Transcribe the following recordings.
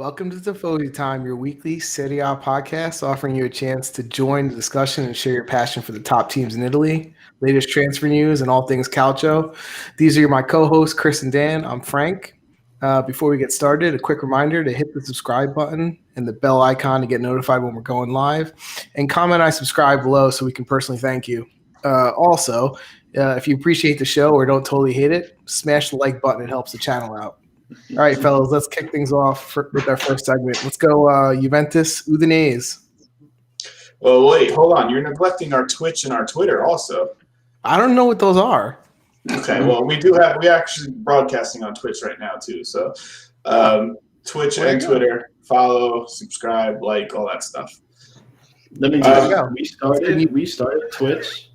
Welcome to Tifosi Time, your weekly Serie A podcast, offering you a chance to join the discussion and share your passion for the top teams in Italy, latest transfer news, and all things calcio. These are my co-hosts, Chris and Dan. I'm Frank. Before we get started, a quick reminder to hit the subscribe button and the bell icon to get notified when we're going live, and comment I subscribe below so we can personally thank you. Also, if you appreciate the show or don't totally hate it, smash the like button. It helps the channel out. All right, fellas, let's kick things off with our first segment. Let's go Juventus, Udinese. Well, wait, hold on. You're neglecting our Twitch and our Twitter also. I don't know what those are. Okay, well, we actually broadcasting on Twitch right now too. So Twitch and Twitter, follow, subscribe, like, all that stuff. Let me tell you, we started Twitch.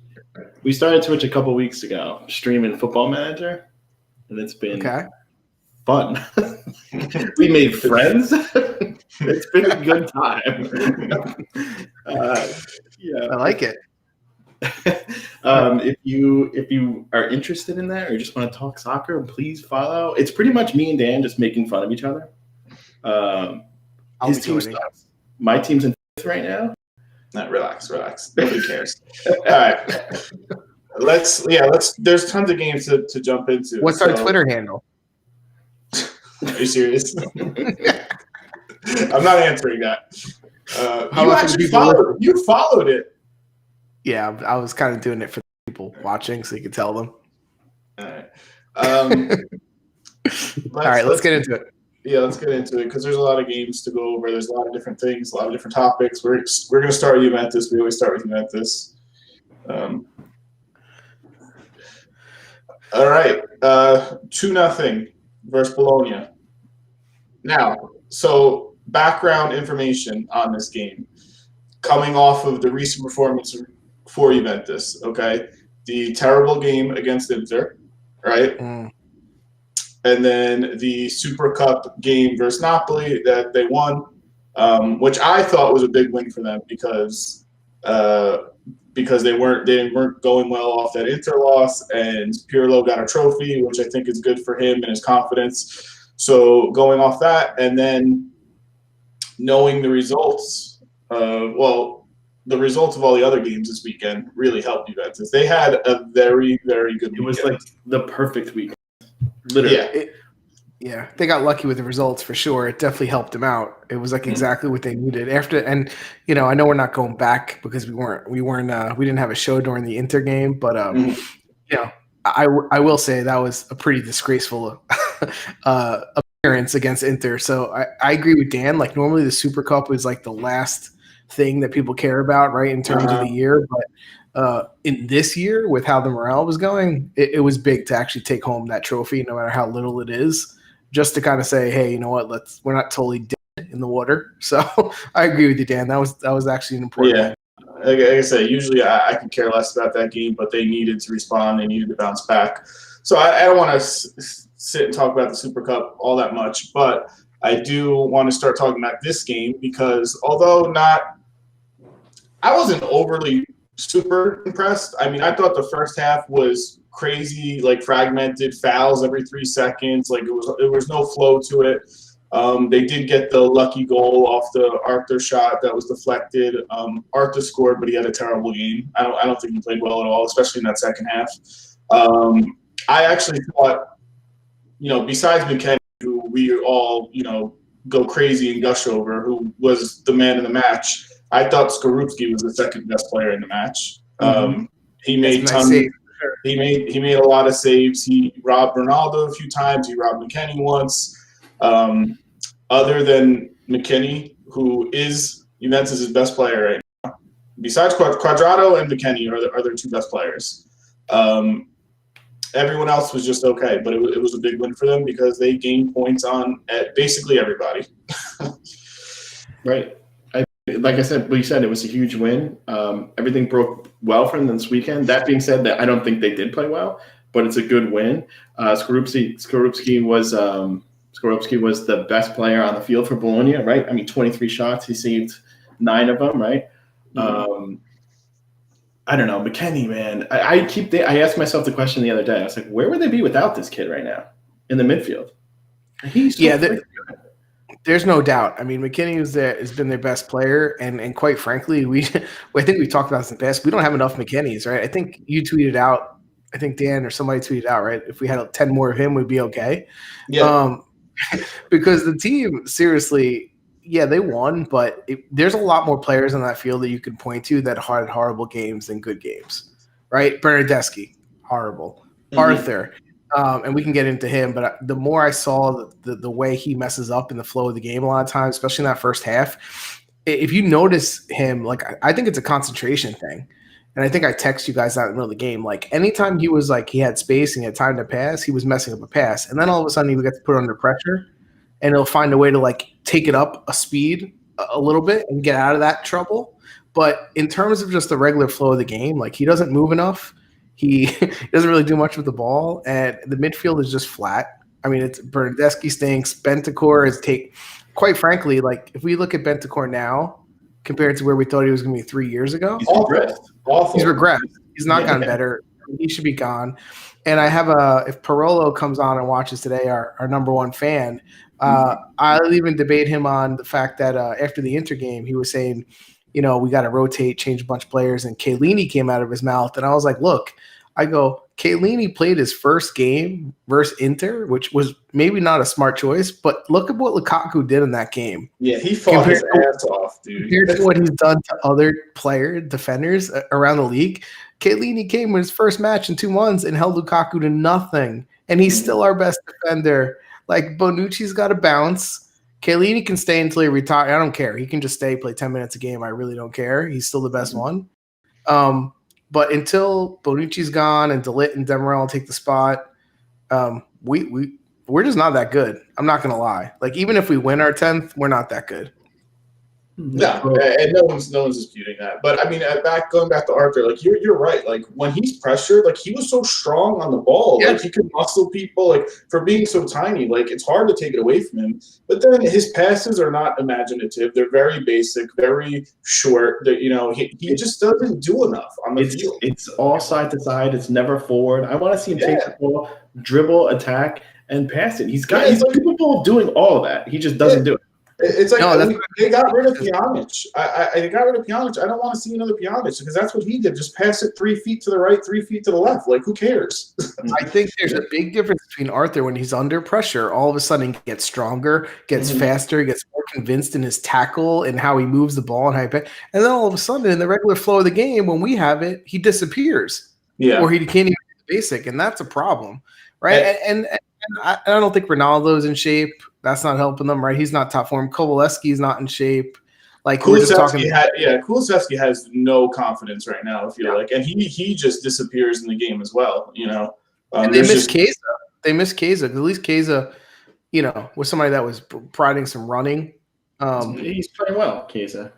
We started Twitch a couple weeks ago, streaming Football Manager, and it's been fun. We made friends. It's been a good time. I like it. If you are interested in that or just want to talk soccer, please follow. It's pretty much me and Dan just making fun of each other. His team sucks. My team's in fifth right now. No, relax. Nobody cares. All right. Let's. There's tons of games to jump into. What's our Twitter handle? Are you serious? I'm not answering that. You followed it. Yeah, I was kind of doing it for people watching, so you could tell them. All right. Let's get into it. Yeah, let's get into it because there's a lot of games to go over. There's a lot of different things, a lot of different topics. We're going to start with Juventus. We always start with Juventus. All right, 2-0 versus Bologna. Now, so background information on this game, coming off of the recent performance for Juventus. Okay, the terrible game against Inter, right? And then the Super Cup game versus Napoli that they won, which I thought was a big win for them because they weren't going well off that Inter loss, and Pirlo got a trophy, which I think is good for him and his confidence. So going off that, and then knowing the results, the results of all the other games this weekend really helped Juventus. They had a very, very good weekend. It was like the perfect weekend. Literally. Yeah, they got lucky with the results for sure. It definitely helped them out. It was like exactly what they needed and I know we're not going back because we didn't have a show during the Inter game, but I will say that was a pretty disgraceful appearance against Inter. So I agree with Dan. Like normally the Super Cup is like the last thing that people care about, right, in terms of the year, but in this year with how the morale was going, it was big to actually take home that trophy, no matter how little it is, just to kind of say, hey, you know what, we're not totally dead in the water. So I agree with you, Dan. That was actually an important game. Like I said, usually I could care less about that game, but they needed to respond. They needed to bounce back. So I don't want to sit and talk about the Super Cup all that much, but I do want to start talking about this game because although I wasn't overly super impressed. I mean, I thought the first half was crazy, like fragmented fouls every 3 seconds. Like there was no flow to it. They did get the lucky goal off the Arthur shot that was deflected. Arthur scored, but he had a terrible game. I don't think he played well at all, especially in that second half. I actually thought, besides McKennie, who we all, go crazy and gush over, who was the man of the match, I thought Skorupski was the second best player in the match. He made tons. He made a lot of saves. He robbed Ronaldo a few times. He robbed McKennie once. Other than McKennie, who is Juventus' best player right now, besides Quadrado and McKennie are their two best players. Everyone else was just okay, but it was a big win for them because they gained points at basically everybody. Right. Like I said, you said it was a huge win. Everything broke well for them this weekend. That being said, I don't think they did play well, but it's a good win. Skorupski was the best player on the field for Bologna, right? I mean, 23 shots. He saved 9 of them, right? I don't know. McKennie, man. I asked myself the question the other day. I was like, where would they be without this kid right now in the midfield? He's so good. There's no doubt. I mean, McKinney has been their best player, and quite frankly, I think we talked about this in the past. We don't have enough McKinneys, right? I think you tweeted out. I think Dan or somebody tweeted out, right? If we had 10 more of him, we'd be okay. Yeah. Because the team, seriously, yeah, they won, but there's a lot more players on that field that you can point to that had horrible games than good games, right? Bernardeschi, horrible. Arthur. And we can get into him, but the more I saw the way he messes up in the flow of the game a lot of times, especially in that first half, if you notice him, like I think it's a concentration thing. And I think I text you guys out in the middle of the game. Like anytime he was like he had space and he had time to pass, he was messing up a pass. And then all of a sudden he would get to put under pressure and he'll find a way to like take it up a speed a little bit and get out of that trouble. But in terms of just the regular flow of the game, like he doesn't move enough. He doesn't really do much with the ball, and the midfield is just flat. I mean, it's Bernardeschi stinks. Bentancur is quite frankly, like if we look at Bentancur now compared to where we thought he was going to be 3 years ago, He's regressed. Awful. he's regressed. He's not gotten better. He should be gone. And I have if Parolo comes on and watches today, our number one fan, I'll even debate him on the fact that after the Inter game, he was saying, we got to rotate, change a bunch of players, and Chiellini came out of his mouth, and I was like, look. I go, Chiellini played his first game versus Inter, which was maybe not a smart choice, but look at what Lukaku did in that game. Yeah, he fought his ass off, dude. Compared to what he's done to other defenders around the league, Chiellini came in his first match in 2 months and held Lukaku to nothing, and he's still our best defender. Like, Bonucci's got to bounce. Chiellini can stay until he retires. I don't care. He can just stay, play 10 minutes a game. I really don't care. He's still the best one. But until Bonucci's gone and De Ligt and Demirel take the spot, we're just not that good. I'm not going to lie. Like, even if we win our 10th, we're not that good. No, and no one's disputing that. But I mean, going back to Arthur, like you're right. Like when he's pressured, like he was so strong on the ball, like he could muscle people. Like for being so tiny, like it's hard to take it away from him. But then his passes are not imaginative; they're very basic, very short. That he just doesn't do enough on the field. It's all side to side. It's never forward. I want to see him take the ball, dribble, attack, and pass it. He's capable of doing all of that. He just doesn't do it. It's like they got rid of Pjanic. They got rid of Pjanic. I don't want to see another Pjanic because that's what he did. Just pass it 3 feet to the right, 3 feet to the left. Like, who cares? I think there's a big difference between Arthur when he's under pressure. All of a sudden, he gets stronger, gets faster, gets more convinced in his tackle and how he moves the ball and how and then all of a sudden, in the regular flow of the game, when we have it, he disappears. Yeah, or he can't even do the basic, and that's a problem, right? And I don't think Ronaldo's in shape. That's not helping them, right? He's not top form. Kovalevsky's not in shape. Like we're just talking. Kulusevski has no confidence right now. I feel like, and he just disappears in the game as well. And they miss Keza. They miss Keza. At least Keza, was somebody that was providing some running. He's playing well, Keza.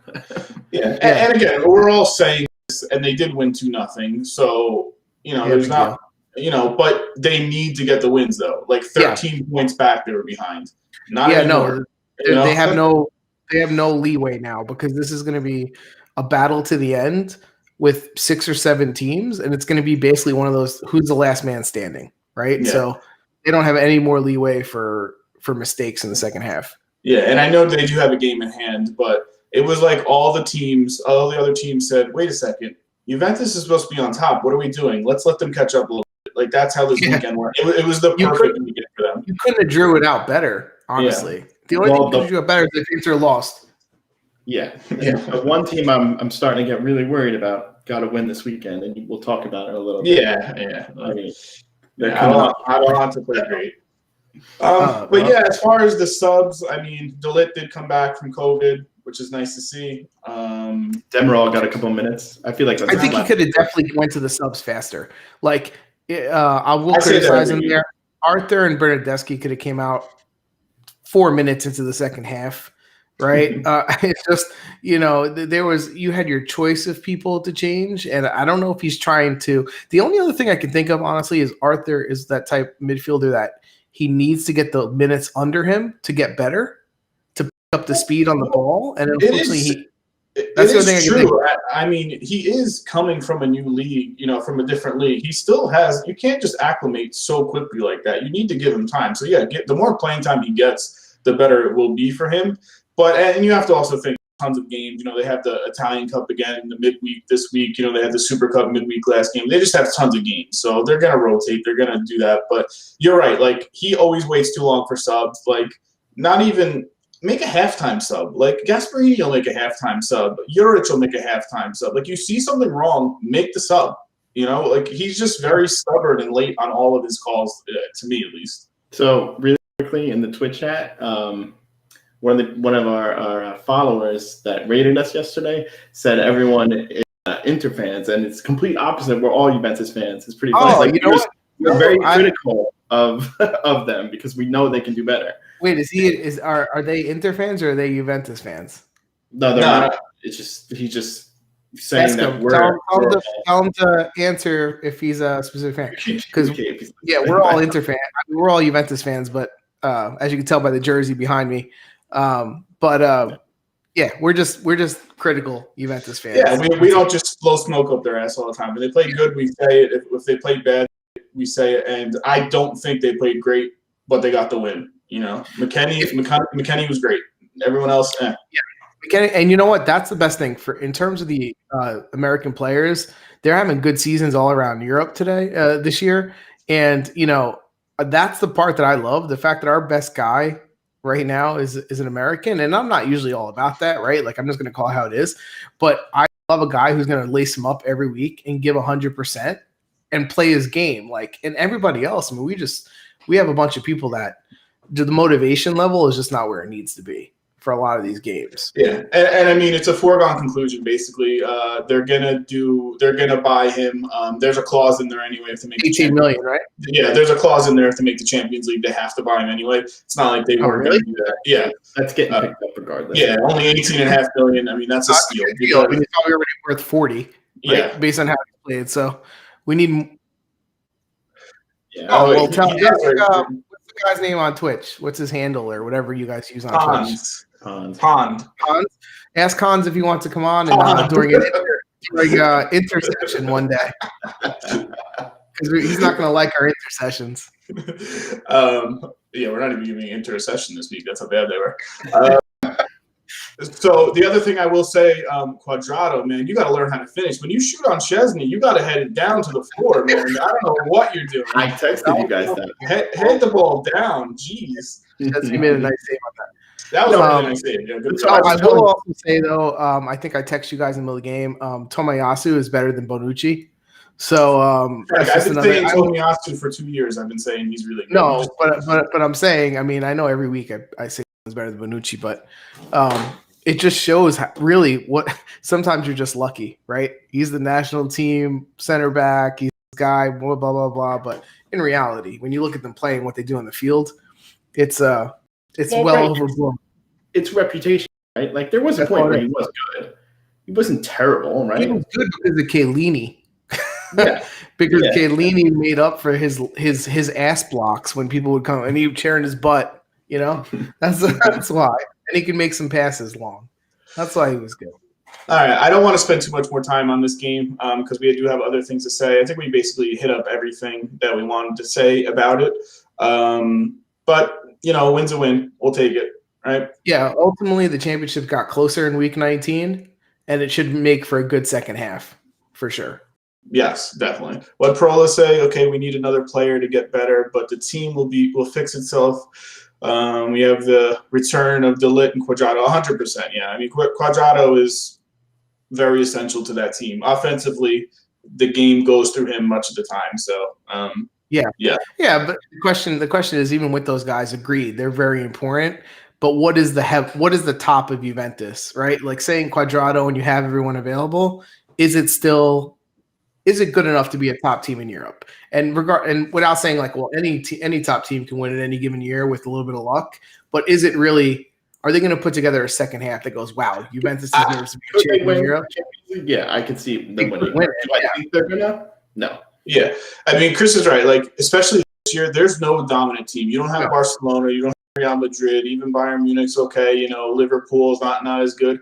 And again, we're all saying this, and they did win 2-0. So there's not. But they need to get the wins though. Like 13 points back, they were behind. They have no leeway now because this is going to be a battle to the end with 6 or 7 teams, and it's going to be basically one of those who's the last man standing, right? Yeah. So they don't have any more leeway for mistakes in the second half. Yeah, and I know they do have a game in hand, but it was like all the other teams said, "Wait a second, Juventus is supposed to be on top. What are we doing? Let's let them catch up a little." Like that's how this weekend worked. It was the perfect weekend for them. You couldn't have drew it out better, honestly. Yeah. The only thing you could do better is if Inter lost. Yeah. But one team I'm starting to get really worried about. Got to win this weekend, and we'll talk about it a little bit. Yeah. I mean, Atalanta played great. But as far as the subs, I mean, De Ligt did come back from COVID, which is nice to see. Demirel got a couple minutes. I feel like I think he could have definitely went to the subs faster. Like. I will criticize him there. Arthur and Bernardeschi could have came out 4 minutes into the second half, right? It's just you had your choice of people to change, and I don't know if he's trying to. The only other thing I can think of, honestly, is Arthur is that type midfielder that he needs to get the minutes under him to get better, to pick up the speed on the ball, and unfortunately That's the thing I can think. I mean, he is coming from a new league, from a different league. He still has – you can't just acclimate so quickly like that. You need to give him time. So, the more playing time he gets, the better it will be for him. But and you have to also think tons of games. They have the Italian Cup again in the midweek this week. They had the Super Cup midweek last game. They just have tons of games, so they're gonna rotate. They're gonna do that. But you're right. Like he always waits too long for subs. Like not even make a halftime sub. Like Gasparini will make a halftime sub. Juric will make a halftime sub. Like you see something wrong, make the sub. Like he's just very stubborn and late on all of his calls, to me at least. So really quickly in the Twitch chat, one of our followers that rated us yesterday said everyone is Inter fans, and it's complete opposite. We're all Juventus fans. It's pretty funny. Like we're very critical of them because we know they can do better. Wait, are they Inter fans or are they Juventus fans? No, they're not. It's just he's just saying that tell him to answer if he's a specific fan. Because we're all Inter fans. I mean, we're all Juventus fans, but as you can tell by the jersey behind me. We're just critical Juventus fans. Yeah, we don't just blow smoke up their ass all the time. If they play good, we say it. If they played bad, we say it. And I don't think they played great, but they got the win. McKennie was great. Everyone else, Yeah, McKennie, and you know what? That's the best thing in terms of the American players. They're having good seasons all around Europe this year, and that's the part that I love. The fact that our best guy right now is an American, and I'm not usually all about that, right? Like I'm just going to call it how it is, but I love a guy who's going to lace him up every week and give 100% and play his game. Like, and everybody else, I mean, we have a bunch of people that the motivation level is just not where it needs to be for a lot of these games. Yeah, and I mean it's a foregone conclusion. Basically, they're gonna buy him. There's a clause in there anyway to make 18 million, right? Yeah, there's a clause in there to make the Champions League. They have to buy him anyway. It's not like they weren't going to do that. Yeah, that's getting picked up regardless. Yeah, only 18.5 million. I mean that's a steal. I mean, it's probably already worth 40. Right? Yeah, based on how he played. So we need. Yeah. What's the guy's name on Twitch? What's his handle or whatever you guys use on Twitch? Pond. Ask Hans if he wants to come on and during an intersection one day, because he's not going to like our intercessions. Yeah, we're not even giving intercession this week. That's how bad they were. So the other thing I will say, Cuadrado, man, you got to learn how to finish. When you shoot on Chesney, you got to head it down to the floor, man. I don't know what you're doing. I texted you guys that. Head the ball down. Jeez. Chesney made a nice save on that. That was a really nice save. Yeah, good I will also say, though, I think I text you guys in the middle of the game, Tomiyasu is better than Bonucci. So I've been saying Tomiyasu for 2 years. I've been saying he's really good. No, but I'm saying, I mean, I know every week I say he's better than Bonucci, but it just shows really what sometimes you're just lucky, right? He's the national team center back. He's this guy, blah, blah, blah, blah. But in reality, when you look at them playing what they do on the field, it's well overblown. It's reputation, right? Like there was a point where he was good. He wasn't terrible, right? He was good because of Chiellini. Yeah. Because Chiellini made up for his ass blocks when people would come and he would chair in his butt, That's why. And he can make some passes long. That's why he was good. All right. I don't want to spend too much more time on this game because we do have other things to say. I think we basically hit up everything that we wanted to say about it. But, win's a win. We'll take it, right? Yeah. Ultimately, the championship got closer in week 19, and it should make for a good second half for sure. Yes, definitely. What Prola say, okay, we need another player to get better, but the team will fix itself. We have the return of De Ligt and Cuadrado, 100%. Yeah, I mean, Cuadrado is very essential to that team. Offensively, the game goes through him much of the time. So, yeah. But the question is, even with those guys, agreed, they're very important. But what is the top of Juventus, right? Like saying Cuadrado and you have everyone available, is it good enough to be a top team in Europe? And without saying like, well, any top team can win at any given year with a little bit of luck, but is it really? Are they going to put together a second half that goes, wow, Juventus is going to be a champion in Europe? Yeah, I can see them winning. Do I think they're gonna? No. Yeah, I mean, Chris is right. Like, especially this year, there's no dominant team. You don't have Barcelona. You don't have Real Madrid. Even Bayern Munich's okay. Liverpool's not as good.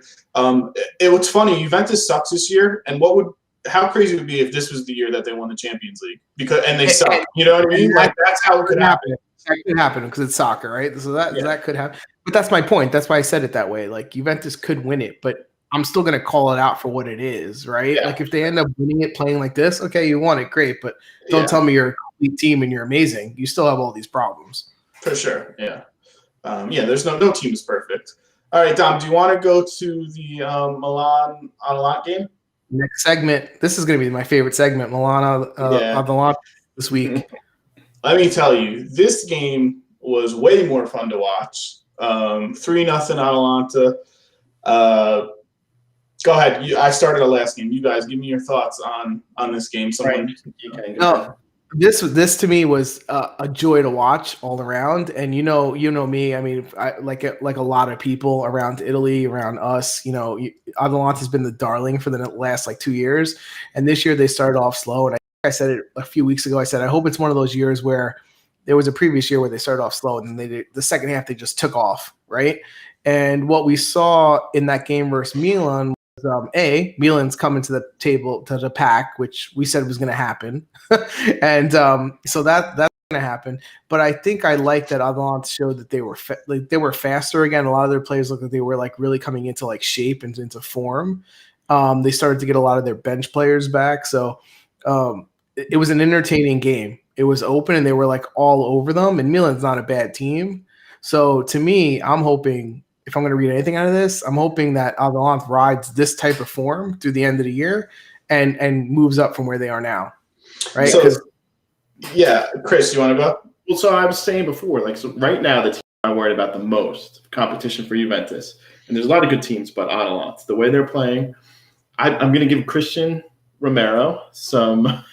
It was funny. Juventus sucks this year, and what would how crazy it would be if this was the year that they won the Champions League and they suck. You know what I mean? Like that's how it could happen. That could happen because it's soccer, right? So that could happen. But that's my point. That's why I said it that way. Like Juventus could win it, but I'm still going to call it out for what it is, right? Yeah. Like if they end up winning it playing like this, okay, you won it, great. But don't tell me you're a complete team and you're amazing. You still have all these problems. For sure, yeah. There's no team is perfect. All right, Dom, do you want to go to the Milan Atalanta game? Next segment. This is going to be my favorite segment, Milan Atalanta this week. Let me tell you, this game was way more fun to watch. 3-0 Atalanta. Go ahead. I started the last game. You guys, give me your thoughts on this game. This to me was a joy to watch all around, and you know me. I mean, like a lot of people around Italy, around us. Atalanta's been the darling for the last 2 years, and this year they started off slow. And I said it a few weeks ago. I said I hope it's one of those years where there was a previous year where they started off slow, and then the second half they just took off, right? And what we saw in that game versus Milan. Milan's coming to the table, to the pack, which we said was going to happen. And so that's going to happen. But I think I like that Atalanta showed that they were faster again. A lot of their players looked like they were really coming into shape and into form. They started to get a lot of their bench players back. So it was an entertaining game. It was open and they were all over them. And Milan's not a bad team. So to me, I'm hoping, if I'm going to read anything out of this, I'm hoping that Atalanta rides this type of form through the end of the year and moves up from where they are now, right? So, Chris, you want to go? Well, so I was saying before, so right now the team I'm worried about the most, competition for Juventus, and there's a lot of good teams, but Atalanta, the way they're playing, I'm going to give Christian Romero some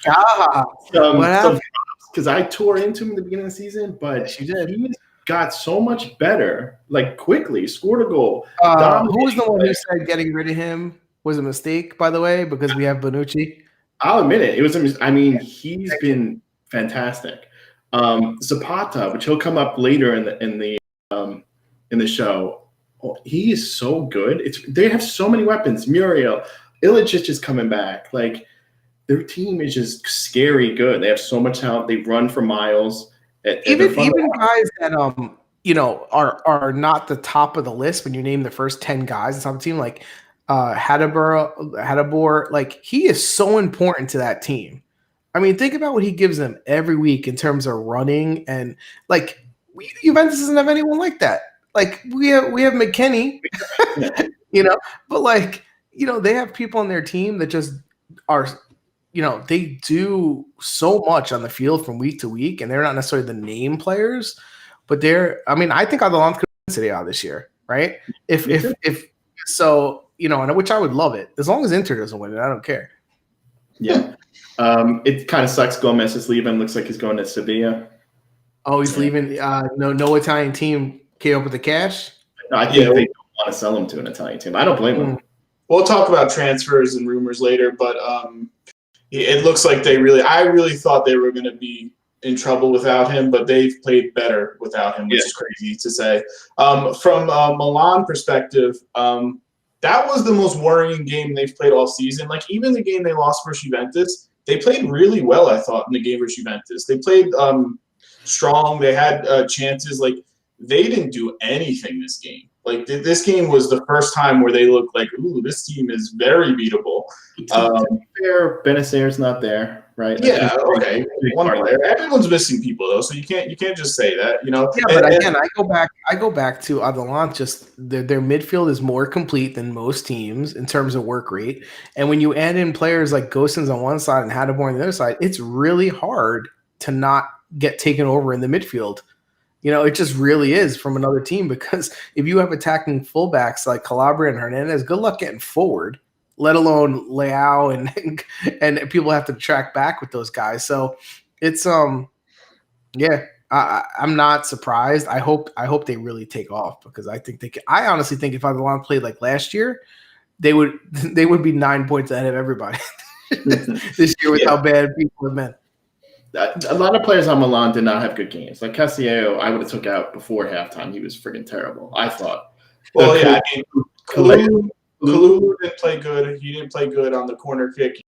because I tore into him in the beginning of the season, but you did. He got so much better, quickly, scored a goal. Who was the one who said getting rid of him was a mistake, by the way, because we have Bonucci? I'll admit it. It was he's been fantastic. Zapata, which he'll come up later in the show. Oh, he is so good. They have so many weapons. Muriel, Ilicic is coming back. Their team is just scary good. They have so much talent. They run for miles. Even guys that are not the top of the list when you name the first 10 guys on the team, like Hadabor, he is so important to that team. I mean, think about what he gives them every week in terms of running, and Juventus doesn't have anyone like that. We have McKennie, but they have people on their team that just are. They do so much on the field from week to week, and they're not necessarily the name players, but I think Atalanta could win Serie A this year, right? If so, and which I would love it. As long as Inter doesn't win it, I don't care. Yeah. It kind of sucks Gomez is leaving. Looks like he's going to Sevilla. Oh, he's leaving. No Italian team came up with the cash? No, I think they don't want to sell him to an Italian team. I don't blame them. We'll talk about transfers and rumors later, but it looks like I really thought they were going to be in trouble without him, but they've played better without him, which is crazy to say. From a Milan perspective, that was the most worrying game they've played all season. Even the game they lost versus Juventus, they played really well, I thought, in the game versus Juventus. They played strong. They had chances. They didn't do anything this game. This game was the first time where they looked like, ooh, this team is very beatable. To be fair, Benacer's not there, right? Yeah, okay. One player. Everyone's missing people though, so you can't just say that, Yeah, but again, I go back to Atalanta. Just their midfield is more complete than most teams in terms of work rate, and when you add in players like Gosens on one side and Hadabor on the other side, it's really hard to not get taken over in the midfield. It just really is from another team, because if you have attacking fullbacks like Calabria and Hernandez, good luck getting forward, let alone Leao and people have to track back with those guys. So it's I'm not surprised. I hope they really take off, because I think I honestly think if Atalanta played like last year, they would be 9 points ahead of everybody this year with how bad people have been. A lot of players on Milan did not have good games. Like Casillas, I would have took out before halftime. He was freaking terrible, I thought. Well, Kalulu didn't play good. He didn't play good on the corner kick.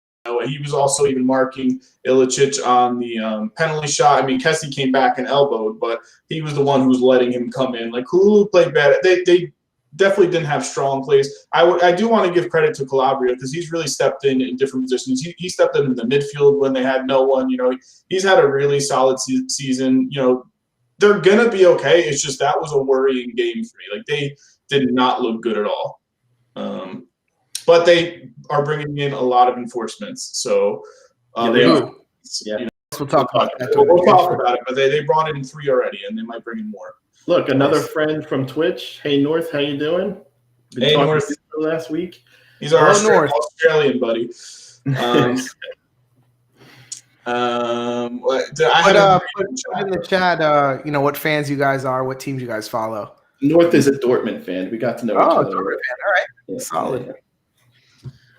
He was also even marking Ilicic on the penalty shot. I mean, Kessie came back and elbowed, but he was the one who was letting him come in. Like, Kulu played bad. They definitely didn't have strong plays. I do want to give credit to Calabria because he's really stepped in different positions. He stepped in the midfield when they had no one. He's had a really solid season. They're going to be okay. It's just that was a worrying game for me. Like, they did not look good at all. But they are bringing in a lot of enforcements. So they are. We'll talk about that. We'll talk about it. But they brought in 3 already, and they might bring in more. Look, another friend from Twitch. Hey, North, how you doing? Hey, North. Last week. He's our Australian buddy. Put in the chat, what fans you guys are, what teams you guys follow. North is a Dortmund fan. We got to know each other. Dortmund fan. All right. Yeah, solid. Yeah.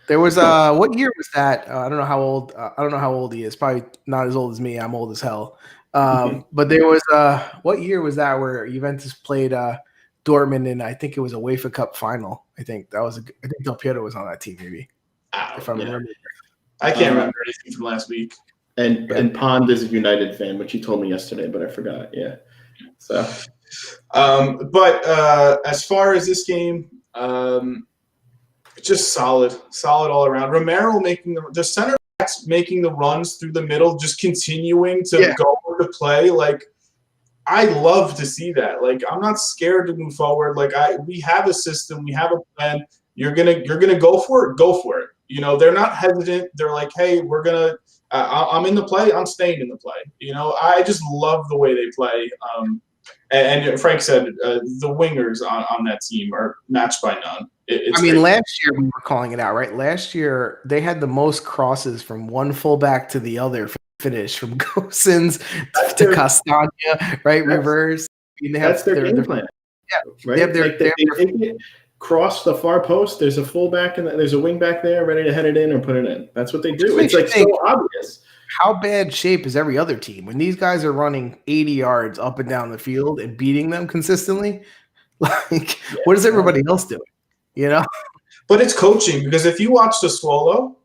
There was what year was that? I don't know how old he is. Probably not as old as me. I'm old as hell. But there was what year was that where Juventus played Dortmund in, I think it was a UEFA Cup final. I think Del Piero was on that team maybe. If I remember. I can't remember anything from last week. And Pond is a United fan, which he told me yesterday, but I forgot. Yeah. So but as far as this game, just solid all around. Romero making the center backs making the runs through the middle, just continuing to go to play. Like, I love to see that. Like, I'm not scared to move forward. Like, we have a system, we have a plan. You're gonna go for it. Go for it. They're not hesitant. They're like, hey, we're gonna. I'm in the play. I'm staying in the play. I just love the way they play. And Frank said the wingers on that team are matched by none. Last year we were calling it out, right? Last year they had the most crosses from one fullback to the other finish, from Gosens to Castagna, right? Reverse. That's their game plan. Yeah, right. They cross the far post. There's a fullback and there's a wing back there ready to head it in or put it in. That's what they do. It's like so obvious. How bad shape is every other team when these guys are running 80 yards up and down the field and beating them consistently? Like, what is everybody else doing? But it's coaching, because if you watch Sassuolo,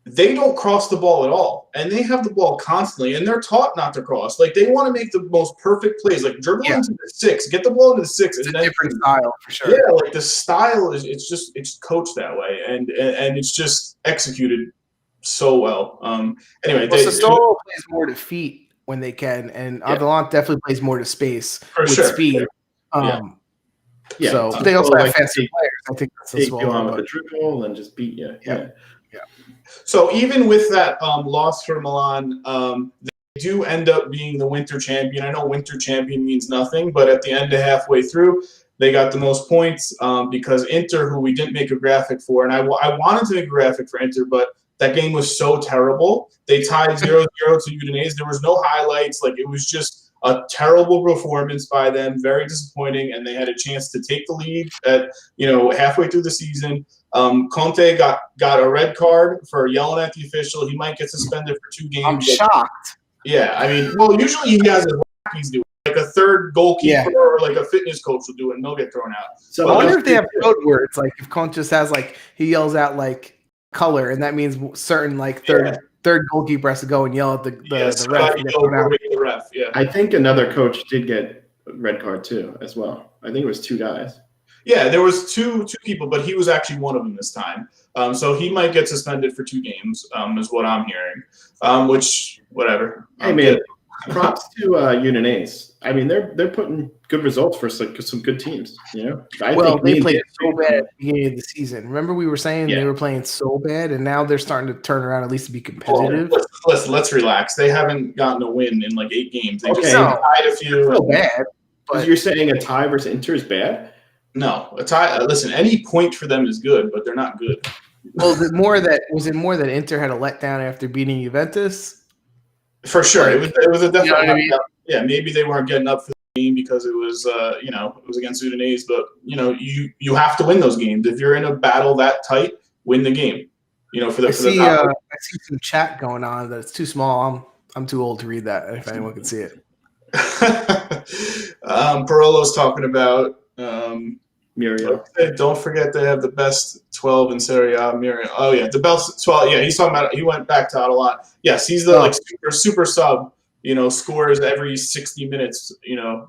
they don't cross the ball at all, and they have the ball constantly, and they're taught not to cross. Like, they want to make the most perfect plays, like dribble into the 6, get the ball into the 6. It's a different style for sure. Yeah, like the style it's coached that way, and it's just executed so well. Anyway, Sassuolo plays more to feet when they can, and Atalanta definitely plays more to space with speed. So they also have fancy players. I think that's take you on with the dribble and just beat you. Yeah. So even with that loss for Milan, they do end up being the winter champion. I know winter champion means nothing, but at the end of halfway through, they got the most points because Inter, who we didn't make a graphic for, and I wanted to make a graphic for Inter, but that game was so terrible. They tied 0-0 to Udinese. There was no highlights. Like, it was just a terrible performance by them, very disappointing, and they had a chance to take the lead at halfway through the season. Conte got a red card for yelling at the official. He might get suspended for 2 games. I'm shocked. Yeah, usually he has his lackeys do it. Like a third goalkeeper or like a fitness coach will do it, and they'll get thrown out. So I wonder if they have code words. Like, if Conte just has, like, he yells out like color, and that means certain like third goalkeeper has to go and yell at the ref. Yeah. I think another coach did get a red card too, as well. I think it was 2 guys. Yeah, there was two people, but he was actually one of them this time. So he might get suspended for 2 games, is what I'm hearing. Which, whatever. Hey, man, props to Udinese. They're putting good results for some good teams. They played so bad at the beginning of the season. Remember we were saying they were playing so bad, and now they're starting to turn around at least to be competitive. Let's relax. They haven't gotten a win in like 8 games. They just tied a few. So bad. But you're saying a tie versus Inter is bad? No, a tie. Listen, any point for them is good, but they're not good. Well, was it more that Inter had a letdown after beating Juventus? For sure, it was a definitely. Yeah, maybe they weren't getting up for the game because it was it was against Udinese, but you have to win those games if you're in a battle that tight. Win the game. I see some chat going on that it's too small. I'm too old to read that. If anyone can see it, Parolo's talking about Muriel. Don't forget they have the best 12 in Serie A. Muriel. Oh yeah, the best 12. Yeah, he's talking about. He went back to Atalanta. Yes, he's the like super sub. Scores every 60 minutes.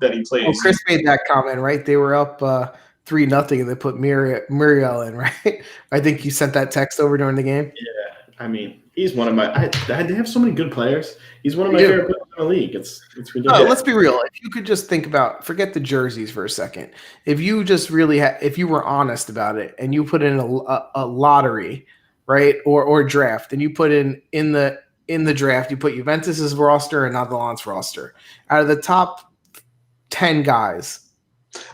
That he plays. Oh, Chris made that comment, right? They were up 3-0, and they put Muriel in, right? I think you sent that text over during the game. Yeah, I mean, he's one of my. They have so many good players. He's one of my favorite players in the league. It's ridiculous. Let's be real. If you could just think about, forget the jerseys for a second. If you just really if you were honest about it, and you put in a lottery, right, or draft, and you put in the draft, you put Juventus's roster and Atalanta's roster. Out of the top 10 guys,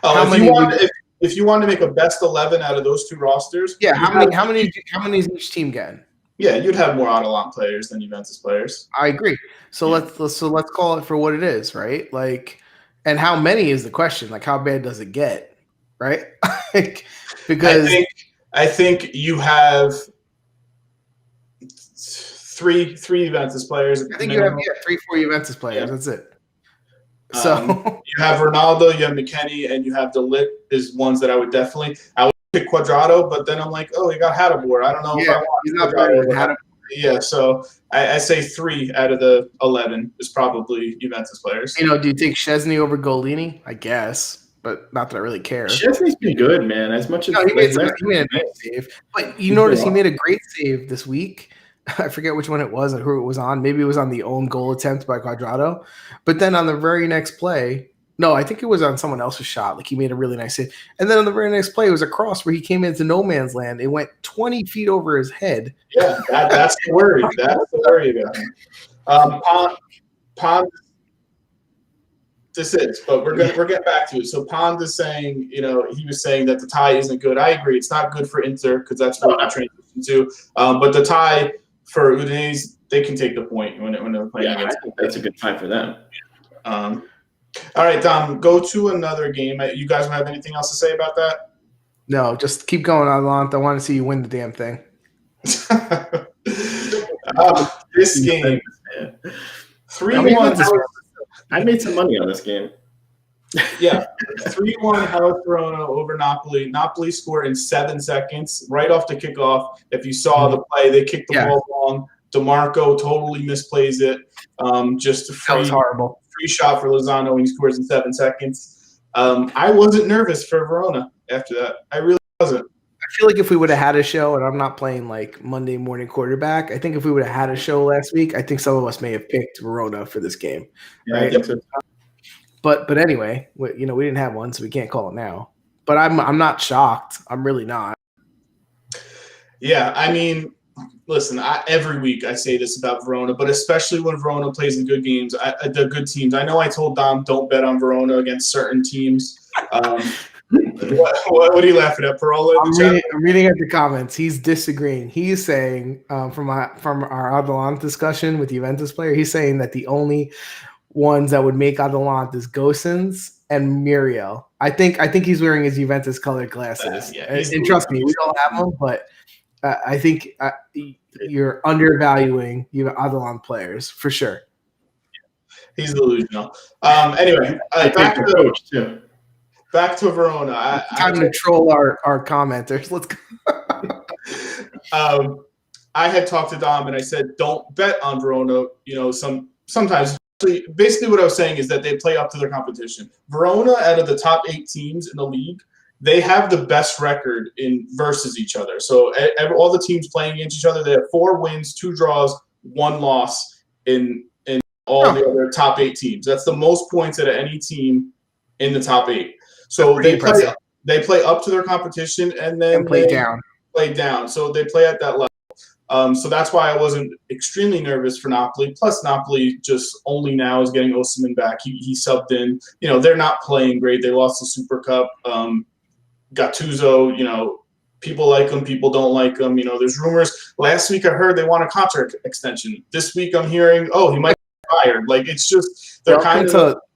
if you want to make a best 11 out of those two rosters, how many is each team getting? Yeah, you'd have more Atalanta players than Juventus players. I agree. So let's call it for what it is, right? Like, and how many is the question? Like, how bad does it get, right? Because I think you have three Juventus players. I think you have 3-4 Juventus players. Yeah. That's it. So you have Ronaldo, you have McKennie, and you have De Ligt is ones that I would pick Cuadrado, but then I'm like, oh, you got Hadabor. I don't know if I want he's not Hadabor. Yeah, so I say 3 out of the 11 is probably Juventus players. Do you take Szczesny over Goldini? I guess, but not that I really care. Szczesny's been good, man. As much as he made a nice save, but you notice he made a great save this week. I forget which one it was and who it was on. Maybe it was on the own goal attempt by Cuadrado. But then on the very next play, no, I think it was on someone else's shot. Like he made a really nice save. And then on the very next play, it was a cross where he came into no man's land. It went 20 feet over his head. Yeah, that's the worry. That's the worry about him. Pond. This is, but we're getting back to it. So Pond is saying, he was saying that the tie isn't good. I agree. It's not good for Inter because that's what I transition to. But the tie for Udinese, they can take the point when they're playing against. I think that's a good tie for them. All right, Dom, go to another game. You guys have anything else to say about that? No, just keep going, Atalanta. I want to see you win the damn thing. This game, 3-1. I made some money on this game. Yeah, 3-1 Hellas Verona over Napoli. Napoli scored in 7 seconds right off the kickoff. If you saw the play, they kicked the ball long. DeMarco totally misplays it. Just a that was horrible. Free shot for Lozano, and he scores in 7 seconds. I wasn't nervous for Verona after that. I really wasn't. I feel like if we would have had a show, and I'm not playing like Monday morning quarterback, I think if we would have had a show last week, I think some of us may have picked Verona for this game. Yeah, right? I think so. But anyway, we didn't have one, so we can't call it now. But I'm not shocked. I'm really not. Yeah, I mean, listen, every week I say this about Verona, but especially when Verona plays in good games, the good teams. I know I told Dom don't bet on Verona against certain teams. What are you laughing at, Parola? I'm reading at the comments. He's disagreeing. He's saying from our Atalanta discussion with the Juventus player, he's saying that the only ones that would make Atalanta is Gosens and Muriel. I think he's wearing his Juventus colored glasses. And trust me, we don't have them, but I think you're undervaluing Atalanta players for sure. He's delusional. Anyway, back to Verona. Time to troll our commenters. Let's go. I had talked to Dom and I said, don't bet on Verona. Sometimes. Basically, what I was saying is that they play up to their competition. Verona, out of the top 8 teams in the league, they have the best record in versus each other. So all the teams playing against each other, they have 4 wins, 2 draws, 1 loss in all the other top 8 teams. That's the most points out of any team in the top 8. So they play up to their competition and then play down. So they play at that level. So that's why I wasn't extremely nervous for Napoli. Plus, Napoli just only now is getting Osimhen back. He subbed in. They're not playing great. They lost the Super Cup. Gattuso, people like him, people don't like him. There's rumors. Last week I heard they want a contract extension. This week I'm hearing, he might be fired. Like, it's just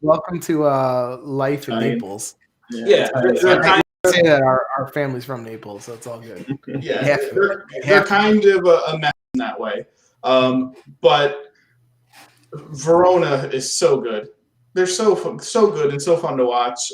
welcome to life in Naples. Yeah, they're say that our family's from Naples, so it's all good. Yeah, they're kind of a mess in that way. But Verona is so good. They're so good and so fun to watch.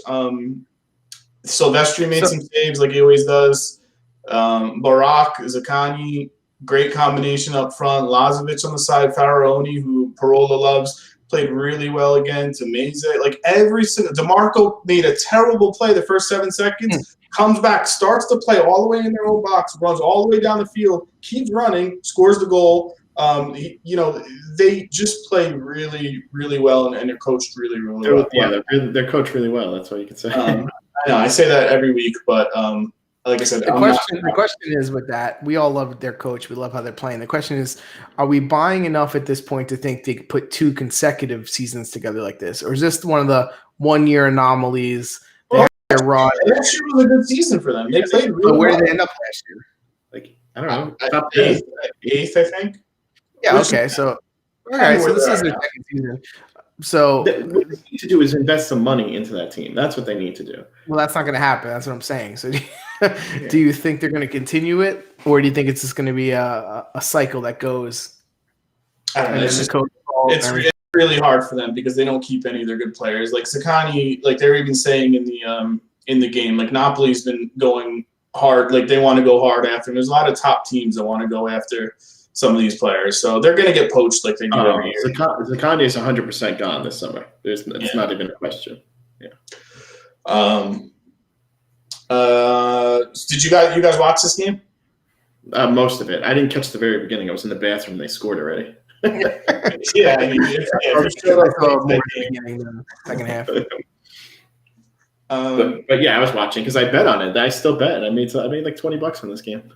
Silvestri made some saves like he always does. Barak, Zaccagni, great combination up front. Lazovic on the side, Fararoni, who Parola loves, played really well again. Tameze, like every single. DeMarco made a terrible play the first 7 seconds, comes back, starts the play all the way in their own box, runs all the way down the field, keeps running, scores the goal. They just play really, really well, and they're coached really, really well. Yeah, they're coached really well. That's what you can say. I know I say that every week, but like I said, the question is with that, we all love their coach. We love how they're playing. The question is, are we buying enough at this point to think they could put 2 consecutive seasons together like this? Or is this one of the 1-year anomalies? Last year was a good season for them. They played really well. Where did they end up last year? Like, I don't know. Top eighth, I think. Yeah, okay. So this is their second season. So what they need to do is invest some money into that team. That's what they need to do. Well, that's not going to happen. That's what I'm saying. So do you think they're going to continue it, or do you think it's just going to be a cycle that goes? I don't know. It's really hard for them because they don't keep any of their good players. Like Zaccagni, like they're even saying in the game, like Napoli's been going hard. Like they want to go hard after. And there's a lot of top teams that want to go after some of these players, so they're going to get poached like they do every year. Zaccagni is 100% gone this summer. It's not even a question. Yeah. Did you guys watch this game? Most of it. I didn't catch the very beginning. I was in the bathroom. They scored already. Yeah, I mean, second half. But yeah, I was watching because I bet on it. I still bet. I made like $20 on this game.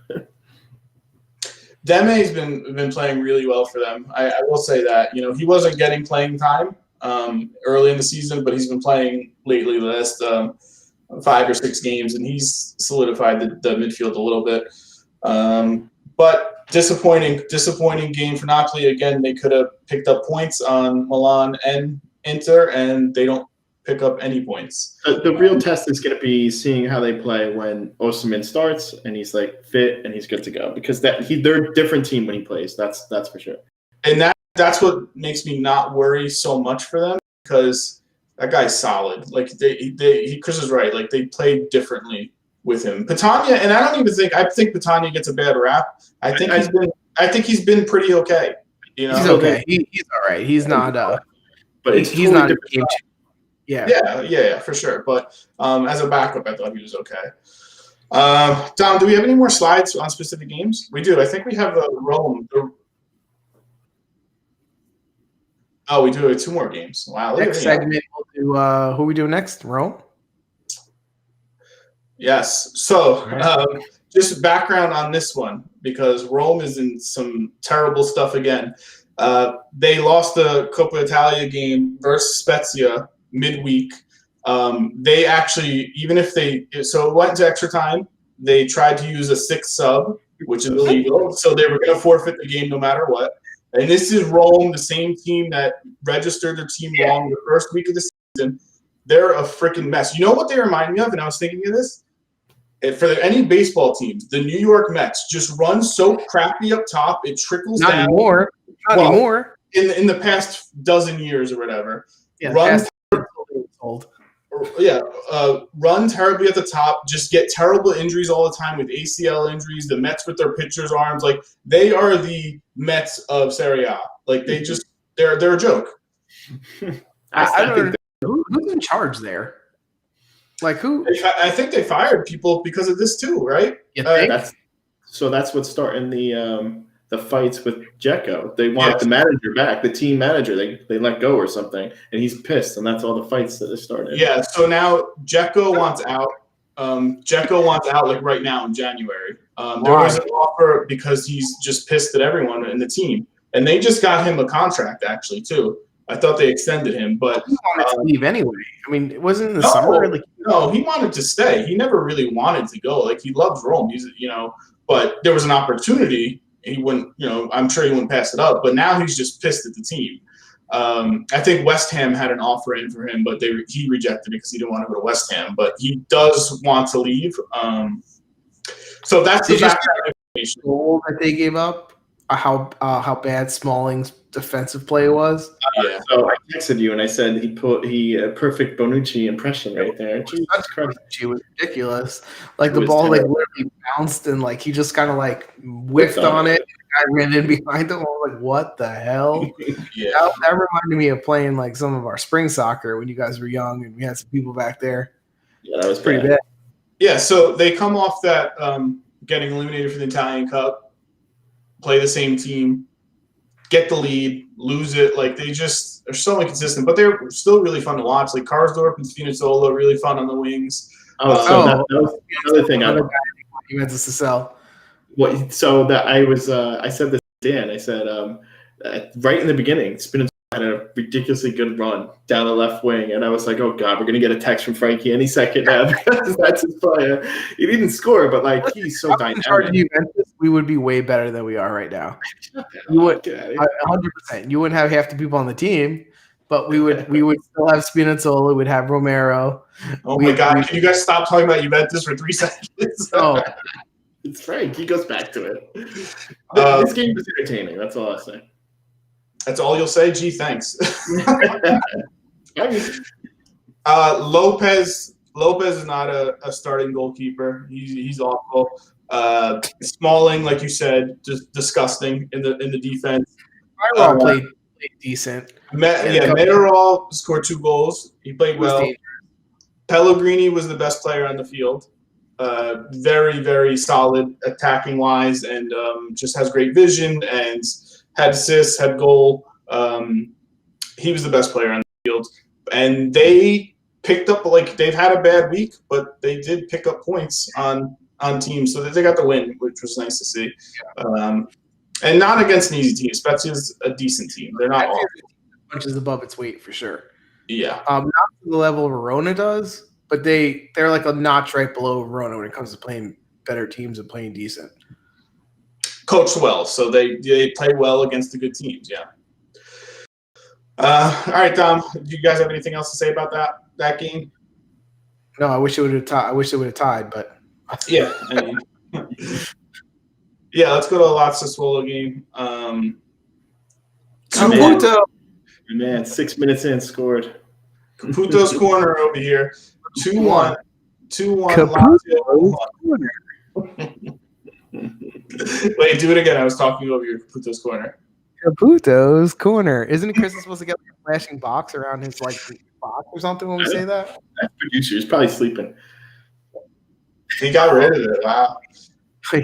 Deme's been playing really well for them. I will say that. He wasn't getting playing time early in the season, but he's been playing lately the last 5 or 6 games, and he's solidified the midfield a little bit. But disappointing game for Napoli. Again, they could have picked up points on Milan and Inter, and they don't pick up any points. The real test is going to be seeing how they play when Osimhen starts and he's like fit and he's good to go, because they're a different team when he plays. That's for sure. And that's what makes me not worry so much for them, because that guy's solid. Like Chris is right. Like they played differently with him. Petagna, and I think Petagna gets a bad rap. I think he's been pretty okay. He's okay. He's all right. He's not. But he's totally not a game. Yeah, for sure. But as a backup, I thought he was okay. Dom, do we have any more slides on specific games? We do. I think we have Rome. Oh, we do have 2 more games. Wow. Next segment, we'll do who we do next? Rome? Yes. So just background on this one, because Rome is in some terrible stuff again. They lost the Coppa Italia game versus Spezia midweek. They actually, so it went to extra time. They tried to use a 6th sub, which is illegal. So they were going to forfeit the game no matter what. And this is Rome, the same team that registered their team wrong the first week of the season. They're a freaking mess. You know what they remind me of? And I was thinking of this. For any baseball teams, the New York Mets just run so crappy up top, it trickles down. Not anymore. In the past dozen years or whatever. Yeah, run terribly at the top, just get terrible injuries all the time with ACL injuries. The Mets with their pitchers' arms, like they are the Mets of Serie A. Like they're a joke. I don't know who's in charge there. Like who? I think they fired people because of this too, right? That's what's starting the fights with Dzeko. They want the manager back, the team manager. They let go or something, and he's pissed, and that's all the fights that are started. Yeah. So now Dzeko wants out. Dzeko wants out like right now in January. There was an offer because he's just pissed at everyone in the team, and they just got him a contract actually too. I thought they extended him, but he wanted to leave anyway. I mean, it wasn't in the summer. No, he wanted to stay. He never really wanted to go. Like he loves Rome. But there was an opportunity. He wouldn't. I'm sure he wouldn't pass it up. But now he's just pissed at the team. I think West Ham had an offer in for him, but he rejected it because he didn't want to go to West Ham. But he does want to leave. So that's the background information. Goal that they gave up. How bad Smalling's defensive play was. Yeah. So I texted you and I said he a perfect Bonucci impression right there. Jesus Christ. She was ridiculous. Like It the was ball like terrible. literally bounced and like he just kind of like whiffed on it. I ran in behind him. I was like, what the hell? Yeah. That reminded me of playing like some of our spring soccer when you guys were young and we had some people back there. Yeah, that was Pretty bad. bad. Yeah, so they come off that getting eliminated from the Italian Cup, play the same team, get the lead, lose it. Like they just are so inconsistent, but they're still really fun to watch. Like Karsdorp and Spinazzola, really fun on the wings. That was another thing. Juventus to sell. I said this to Dan. I said right in the beginning, Spinazzola had a ridiculously good run down the left wing, and I was like, "Oh God, we're gonna get a text from Frankie any second now because that's his player." He didn't score, but like he's so dynamic. Juventus, we would be way better than we are right now. You would 100%. You wouldn't have half the people on the team, but we would still have Spinazzola. We'd have Romero. Oh my God! Can you guys stop talking about Juventus for 3 seconds? Oh. It's Frank. He goes back to it. This game was entertaining. That's all I say. That's all you'll say? Gee, thanks. Lopez is not a starting goalkeeper. He's awful. Smalling, like you said, just disgusting in the defense. Myron played decent. Meteorol scored 2 goals. He played well. Pellegrini was the best player on the field. Very, very solid attacking wise, and just has great vision and had assists, had goal. He was the best player on the field, and they picked up they've had a bad week, but they did pick up points on teams, so they got the win, which was nice to see. And not against an easy team. Spezia is a decent team. They're not awful. Punches above its weight for sure. Yeah, not to the level Verona does. But they're like a notch right below Verona when it comes to playing better teams and playing decent. Coached well, so they play well against the good teams. Yeah. All right, Dom. Do you guys have anything else to say about that game? No, I wish it would have tied. I wish it would have tied, but yeah. I mean, yeah. Let's go to the Sassuolo game. Caputo. Man, 6 minutes in, scored. Caputo's corner over here. 2-1. 2-1. Wait, do it again. I was talking over your Caputo's corner. Caputo's corner. Isn't Chris supposed to get like a flashing box around his like box or something when we say that? That producer is probably sleeping. He got rid of it. Wow.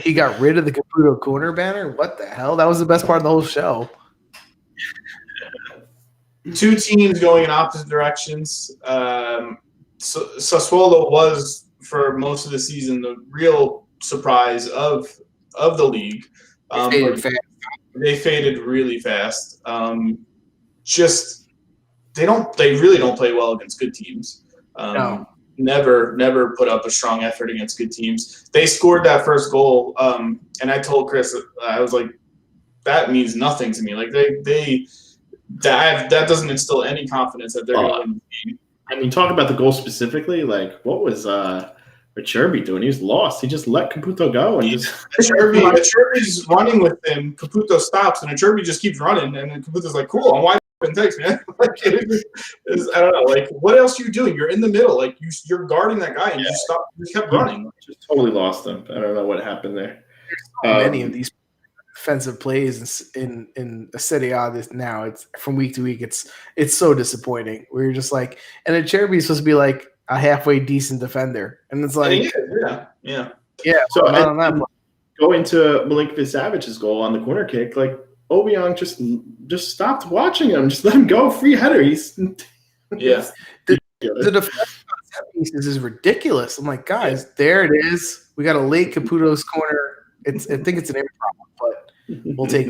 He got rid of the Caputo corner banner? What the hell? That was the best part of the whole show. 2 teams going in opposite directions. Sassuolo was, for most of the season, the real surprise of the league. They faded really fast. They really don't play well against good teams. No. Never put up a strong effort against good teams. They scored that first goal, and I told Chris, I was like, that means nothing to me. Like that doesn't instill any confidence that they're going to win the game. I mean, talk about the goal specifically. Like, what was Acerbi doing? He was lost. He just let Caputo go and Acerbi's running with him. Caputo stops, and Acerbi just keeps running, and then Caputo's like, "Cool, I'm wide open, thanks, man." I don't know. Like, what else are you doing? You're in the middle. Like, you're guarding that guy, and you stopped. You kept running. Just totally lost him. I don't know what happened there. There's so many of these defensive plays in the Serie A now. It's from week to week. It's so disappointing. We're just like, and Acerbi is supposed to be like a halfway decent defender, and it's like, yeah. So going to Milinkovic-Savic's goal on the corner kick, like Obiang just stopped watching him, just let him go, free header. The defense on set pieces is ridiculous. I'm like, guys, there it is. We got a late Caputo's corner. I think it's an improv, but we'll take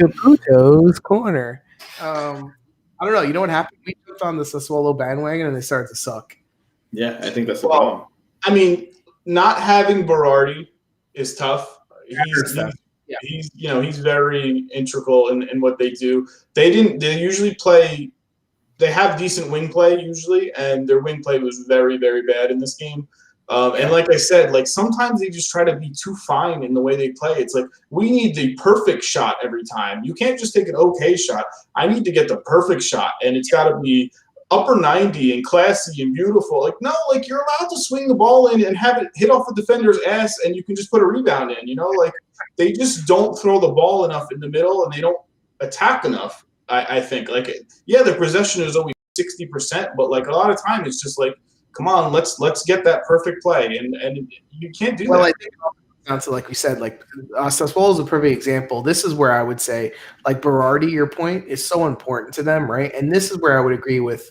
Caputo's corner. I don't know. You know what happened? We jumped on the Sassuolo bandwagon and they started to suck. Yeah, I think that's the problem. I mean, not having Berardi is tough. He's very integral in what they do. They usually play. They have decent wing play usually, and their wing play was very, very bad in this game. And like I said, like sometimes they just try to be too fine in the way they play. It's like we need the perfect shot every time. You can't just take an okay shot. I need to get the perfect shot, and it's got to be upper 90 and classy and beautiful. Like no, like you're allowed to swing the ball in and have it hit off the defender's ass, and you can just put a rebound in. You know, like they just don't throw the ball enough in the middle, and they don't attack enough. I think like yeah, the possession is always 60%, but like a lot of time it's just like. Come on, let's get that perfect play, and you can't do that. I think it comes down to like we said, like Sassuolo is a perfect example. This is where I would say, like Berardi, your point is so important to them, right? And this is where I would agree with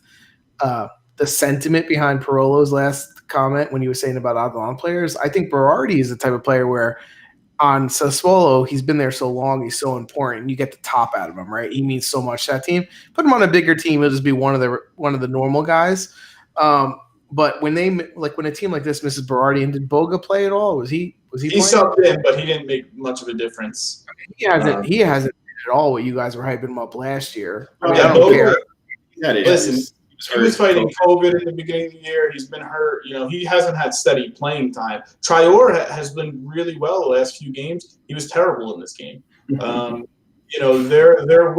the sentiment behind Parolo's last comment when he was saying about Atalanta players. I think Berardi is the type of player where on Sassuolo, he's been there so long, he's so important. You get the top out of him, right? He means so much to that team. Put him on a bigger team, he'll just be one of the normal guys. But when a team like this misses Berardi, and did Boga play at all? Was he subbed in, but he didn't make much of a difference. I mean, he hasn't at all what you guys were hyping him up last year. I mean, yeah, I don't care. Listen, he was fighting COVID in the beginning of the year. He's been hurt. You know, he hasn't had steady playing time. Traore has been really well the last few games. He was terrible in this game. You know, their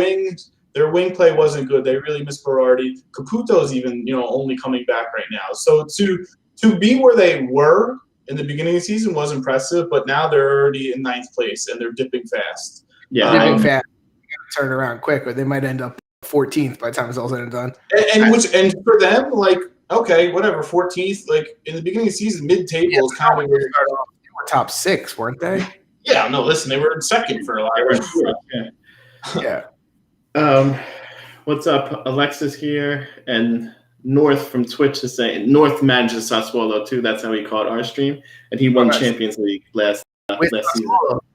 wing play wasn't good. They really missed Berardi. Caputo's even, you know, only coming back right now. So to be where they were in the beginning of the season was impressive, but now they're already in 9th place and they're dipping fast. Yeah, dipping fast. You gotta turn around quick, or they might end up 14th by the time it's all said and done. And for them, like, okay, whatever, 14th, like in the beginning of the season, mid-table is kind of where they start off. They were top 6, weren't they? Yeah, no, listen, they were in second for a lot of Yeah. What's up? Alexis here, and North from Twitch is saying North manages Sassuolo too. That's how he called our stream, and he won Champions League last season.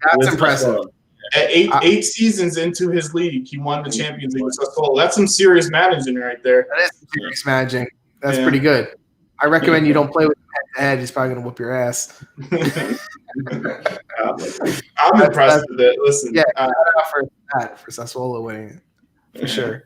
That's impressive. At eight seasons into his league, he won the Champions League with Sassuolo. That's some serious managing right there. That is serious managing. That's pretty good. I recommend you don't play with him head-to-head. He's probably going to whoop your ass. I'm impressed with it. Listen, for Sassuolo winning for sure.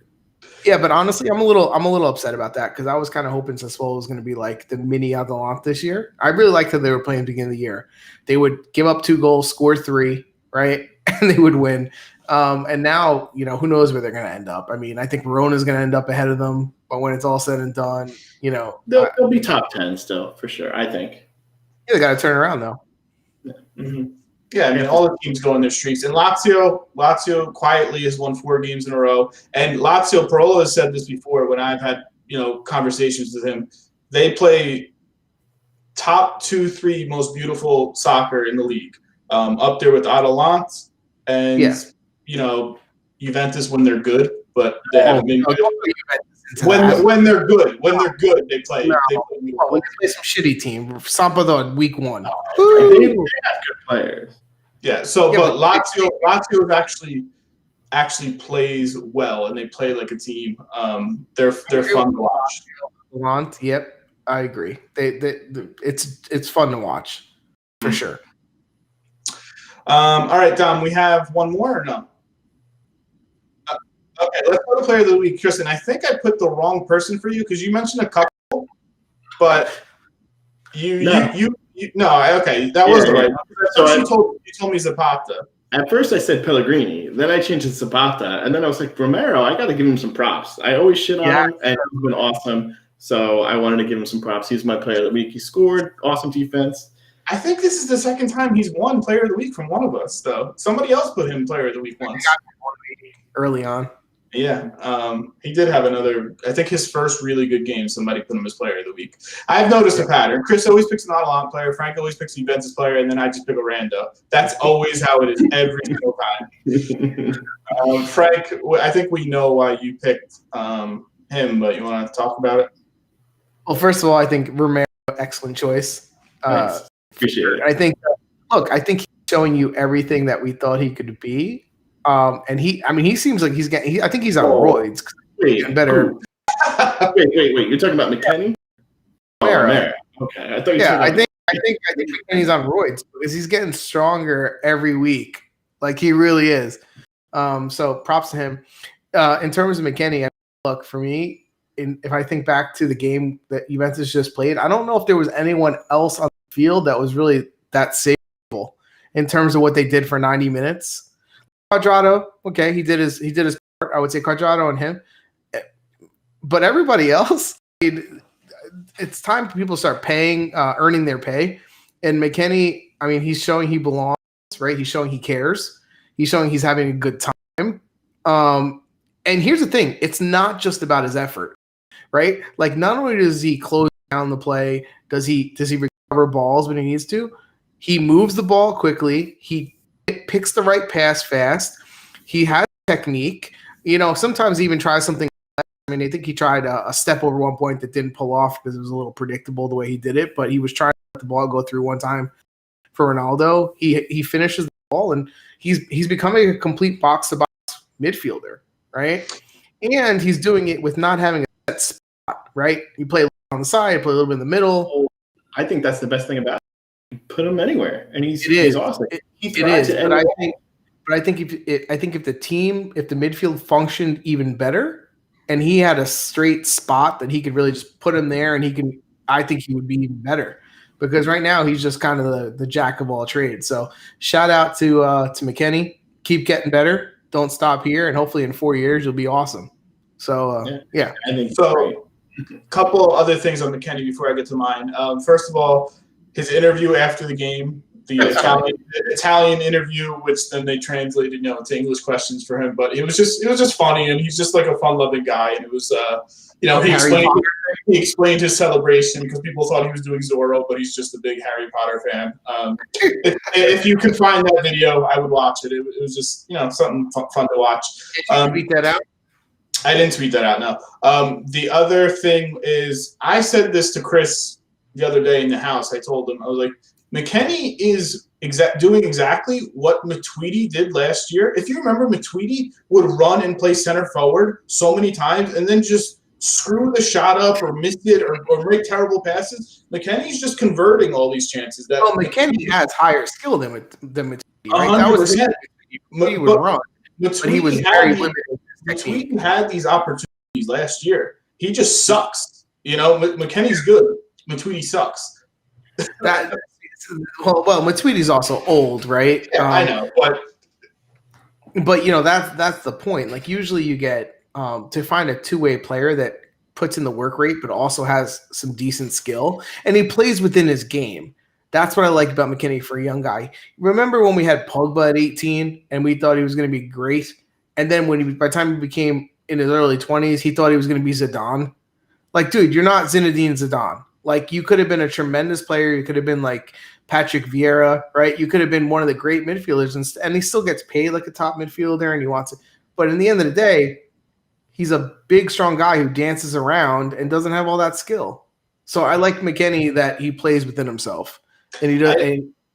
Yeah, but honestly, I'm a little upset about that because I was kind of hoping Sassuolo was going to be like the mini Atalanta this year. I really liked how they were playing at the beginning of the year. They would give up 2 goals, score 3, right, and they would win. And now, you know, who knows where they're going to end up. I mean, I think Verona is going to end up ahead of them, but when it's all said and done, you know, they'll be top 10 still for sure. I think. Yeah, they got to turn around though. Mm-hmm. Yeah, I mean, all the teams go in their streaks. And Lazio quietly has won 4 games in a row. And Lazio, Parolo has said this before when I've had, you know, conversations with him. They play top 2, 3 most beautiful soccer in the league, up there with Atalanta and, you know, Juventus when they're good, but they haven't been good. When they're good, they play. No. They play some shitty team. Sampdoria week 1. They have good players. Yeah. So, but Lazio actually plays well, and they play like a team. They're fun to watch. Yep, I agree. It's fun to watch for sure. All right, Dom. We have one more or no? Okay, let's go to Player of the Week, Kristen. I think I put the wrong person for you because you mentioned a couple, but okay, that was the right one. So you told me Zapata. At first I said Pellegrini, then I changed it to Zapata, and then I was like, Romero, I got to give him some props. I always shit on him, and he's been awesome, so I wanted to give him some props. He's my Player of the Week. He scored, awesome defense. I think this is the second time he's won Player of the Week from one of us, though. Somebody else put him Player of the Week once. Early on. Yeah, he did have another. I think his first really good game, somebody put him as Player of the Week. I've noticed a pattern. Chris always picks an Atalanta player. Frank always picks a Juventus player, and then I just pick a rando. That's always how it is every single time. Frank, I think we know why you picked him, but you want to talk about it? Well, first of all, I think Romero, excellent choice. Nice. Appreciate it. I think he's showing you everything that we thought he could be. And he seems like he's getting. I think he's on roids. Wait, better. Wait. You're talking about McKennie? Romero. Okay, I thought. I think McKennie's on roids because he's getting stronger every week. Like he really is. So props to him. In terms of McKennie, look for me. if I think back to the game that Juventus just played, I don't know if there was anyone else on the field that was really that saveable in terms of what they did for 90 minutes. Quadrado, okay, he did his part. I would say Quadrado and him, but everybody else, it's time for people to start earning their pay. And McKennie, I mean, he's showing he belongs, right? He's showing he cares. He's showing he's having a good time. And here's the thing: it's not just about his effort, right? Like, not only does he close down the play, does he recover balls when he needs to? He moves the ball quickly. He picks the right pass fast. He has technique. Sometimes he even tries something. I mean, I think he tried a step over one point that didn't pull off because it was a little predictable the way he did it. But he was trying to let the ball go through one time for Ronaldo. He finishes the ball, and he's becoming a complete box-to-box midfielder, right? And he's doing it with not having a set spot, right? You play on the side, you play a little bit in the middle. I think that's the best thing about it. Put him anywhere, and he's awesome. It is, but I think if the midfield functioned even better, and he had a straight spot that he could really just put him there, and I think he would be even better. Because right now he's just kind of the jack of all trades. So shout out to McKennie. Keep getting better. Don't stop here, and hopefully in 4 years you'll be awesome. So yeah. I think so. A couple other things on McKennie before I get to mine. First of all, his interview after the game, the Italian interview, which then they translated into English questions for him. But it was just funny, and he's just like a fun-loving guy. And it was he explained his celebration because people thought he was doing Zorro, but he's just a big Harry Potter fan. If you could find that video, I would watch it. It was just something fun to watch. Did you tweet that out? I didn't tweet that out. No. The other thing is, I said this to Chris the other day in the house. I told him, I was like, McKennie is doing exactly what Matuidi did last year. If you remember, Matuidi would run and play center forward so many times and then just screw the shot up or miss it or make terrible passes. McKennie's just converting all these chances. McKennie has higher skill than Matuidi, right? That was he would run, but he was very limited. Matuidi had these opportunities last year. He just sucks. McKennie's good. Matuidi sucks. Well, Matuidi's also old, right? Yeah, I know, but that's the point. Like, usually you get to find a two-way player that puts in the work rate, but also has some decent skill, and he plays within his game. That's what I like about McKennie for a young guy. Remember when we had Pogba at 18, and we thought he was going to be great, and then by the time he became in his early 20s, he thought he was going to be Zidane. Like, dude, you're not Zinedine Zidane. Like, you could have been a tremendous player. You could have been like Patrick Vieira, right? You could have been one of the great midfielders, and he still gets paid like a top midfielder, and he wants it. But in the end of the day, he's a big, strong guy who dances around and doesn't have all that skill. So I like McKennie that he plays within himself, and he does.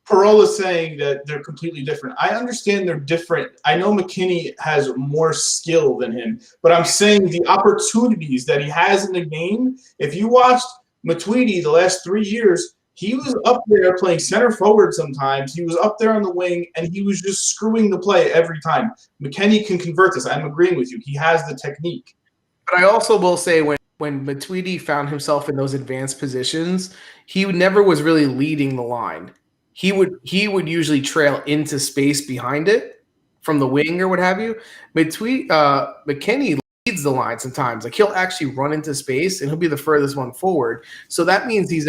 Parola's saying that they're completely different. I understand they're different. I know McKennie has more skill than him, but I'm saying the opportunities that he has in the game. If you watched Matuidi the last 3 years, he was up there playing center forward sometimes. He was up there on the wing, and he was just screwing the play every time. McKennie can convert this. I'm agreeing with you. He has the technique. But I also will say when Matuidi found himself in those advanced positions, he never was really leading the line. He would usually trail into space behind it from the wing or what have you. McKennie leads the line sometimes. Like, he'll actually run into space and he'll be the furthest one forward. So that means he's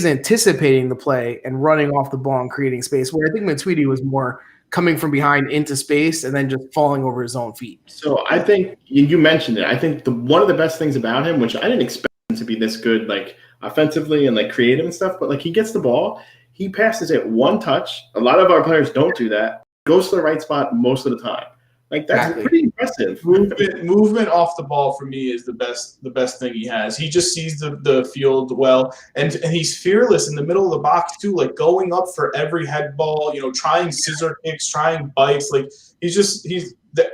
anticipating the play and running off the ball and creating space. Where I think Matuidi was more coming from behind into space and then just falling over his own feet. So I think you mentioned it. I think one of the best things about him, which I didn't expect him to be this good, like offensively and like creative and stuff, but like he gets the ball, he passes it one touch. A lot of our players don't do that. Goes to the right spot most of the time. Like, that's pretty impressive. Movement off the ball for me is the best thing he has. He just sees the field well, and he's fearless in the middle of the box too, like going up for every head ball, trying scissor kicks, trying bites. Like,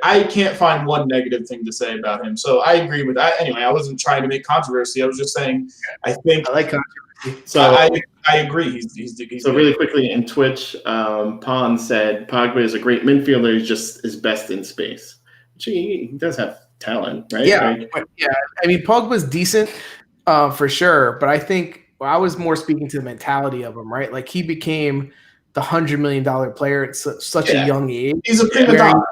I can't find one negative thing to say about him. So I agree with that. Anyway, I wasn't trying to make controversy. I was just saying I think I like controversy. So I agree. He's so good. Really quickly in Twitch, Pon said Pogba is a great midfielder. He's just is best in space. He does have talent, right? Yeah, yeah. I mean, Pogba's decent for sure, but I think I was more speaking to the mentality of him, right? Like he became the $100 million player at such a young age. He's a prima donna.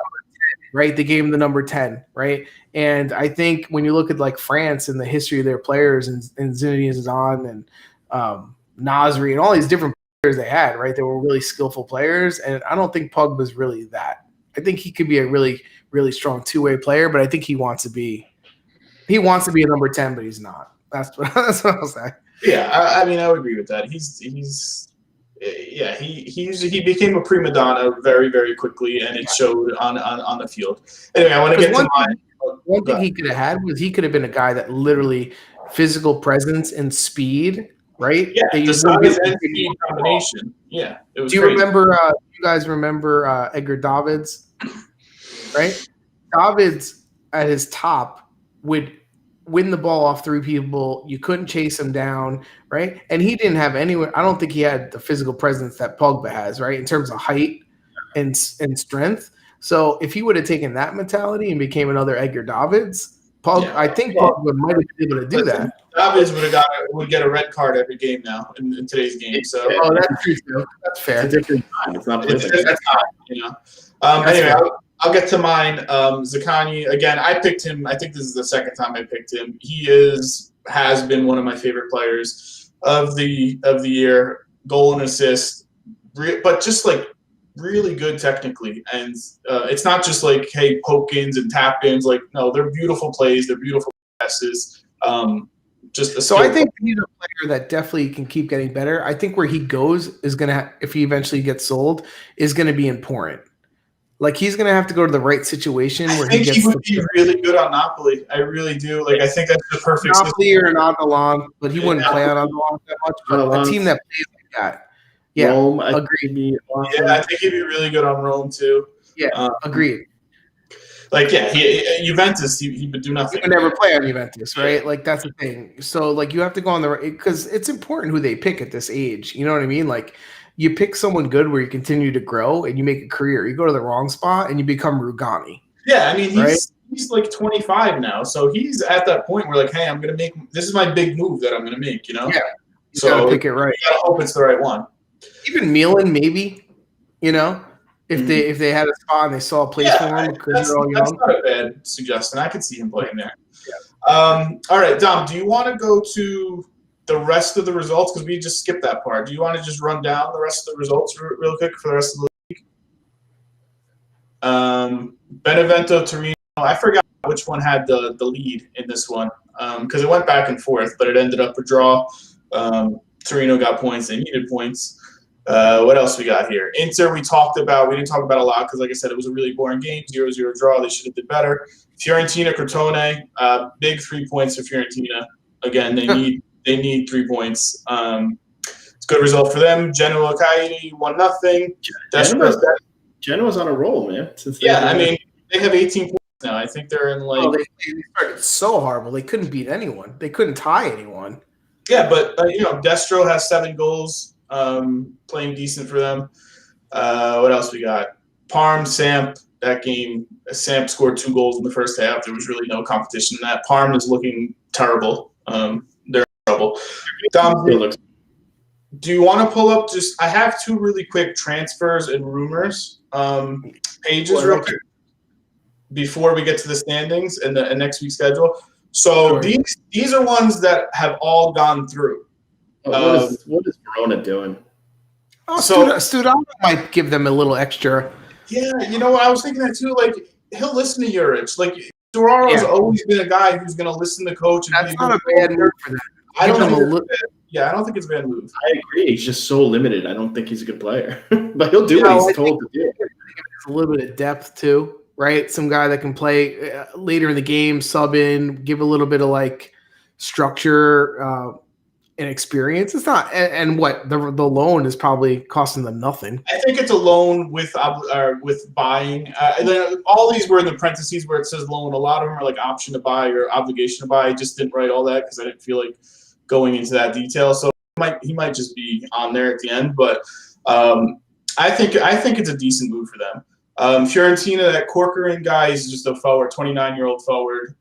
Right, they gave him the number 10, right? And I think when you look at like France and the history of their players and Zinedine Zidane and Nasri and all these different players they had, right? They were really skillful players, and I don't think Pogba's really that. I think he could be a really, really strong two-way player, but I think he wants to be a number 10, but he's not. That's what I'll say. Yeah, I mean, I would agree with that. He became a prima donna very, very quickly, and it showed on the field. Anyway, I want to get to one thing he could have had was he could have been a guy that literally physical presence and speed, right? Yeah, the size and speed combination. Yeah, it was. Do you remember? You guys remember Edgar Davids, right? Davids at his top would win the ball off three people. You couldn't chase him down, right? And he didn't have anywhere. I don't think he had the physical presence that Pogba has, right, in terms of height and strength. So if he would have taken that mentality and became another Edgar Davids, I think Pogba might have been able to do that. Davids would get a red card every game now in today's game. So that's true too. That's fair. It's a different time. It's not perfect. Anyway, I'll get to mine. Zaccagni, again, I picked him. I think this is the second time I picked him. He has been one of my favorite players of the year. Goal and assist, but just like really good technically. And it's not just like, hey, poke-ins and tap-ins. Like, no, they're beautiful plays. They're beautiful passes. So I think he's a player that definitely can keep getting better. I think where he goes is going to, if he eventually gets sold, is going to be important. Like he's going to have to go to the right situation where he would be really good on Napoli. I really do. Like I think that's the perfect Napoli or an Atalanta, but he wouldn't play on Atalanta that much. But a team that plays like that, yeah, Rome, agreed. Awesome. Yeah, I think he'd be really good on Rome too. Yeah, agreed. Juventus, he would do nothing. He would never play on Juventus, right? Like that's the thing. So like you have to go on the right because it's important who they pick at this age. You know what I mean? Like. You pick someone good where you continue to grow and you make a career. You go to the wrong spot and you become Rugani. Yeah, I mean, he's like 25 now. So he's at that point where like, hey, I'm going to make – this is my big move that I'm going to make, you know? Yeah. You got to pick it right. You got to hope it's the right one. Even Milan, maybe, you know, if they had a spot and they saw a place for him because they're all young. That's not a bad suggestion. I could see him playing there. Yeah. All right, Dom, do you want to go to – the rest of the results, because we just skipped that part. Do you want to just run down the rest of the results real quick for the rest of the league? Benevento, Torino. I forgot which one had the lead in this one because it went back and forth, but it ended up a draw. Torino got points. They needed points. What else we got here? Inter, we didn't talk about a lot because, like I said, it was a really boring game. 0-0 draw. They should have did better. Fiorentina, Crotone. Big 3 points for Fiorentina. Again, they need 3 points. It's a good result for them. Genoa, Cagliari, 1-0. Genoa's on a roll, man. I mean, they have 18 points now. I think they're in like. They started so horrible. They couldn't beat anyone. They couldn't tie anyone. Yeah, but Destro has 7 goals, playing decent for them. What else we got? Parm, Samp. That game, Samp scored 2 goals in the first half. There was really no competition in that. Parm is looking terrible. They're in trouble. Dom, do you want to pull up I have 2 really quick transfers and rumors pages real quick before we get to the standings and the next week's schedule. So these are ones that have all gone through. What is Verona doing? Studano might give them a little extra. Yeah, I was thinking that too. Like he'll listen to Juric. Like Duraro's always been a guy who's going to listen to coach. And that's not a bad move for them. I don't think it's a bad move. I agree. He's just so limited. I don't think he's a good player, but he'll do what he's told to do. A little bit of depth too, right? Some guy that can play later in the game, sub in, give a little bit of like structure and experience. It's not, and what the loan is probably costing them nothing. I think it's a loan with buying. All these were in the parentheses where it says loan. A lot of them are like option to buy or obligation to buy. I just didn't write all that because I didn't feel like going into that detail. So he might just be on there at the end, but I think it's a decent move for them. Fiorentina, that Corcoran guy is just a forward, 29-year-old forward.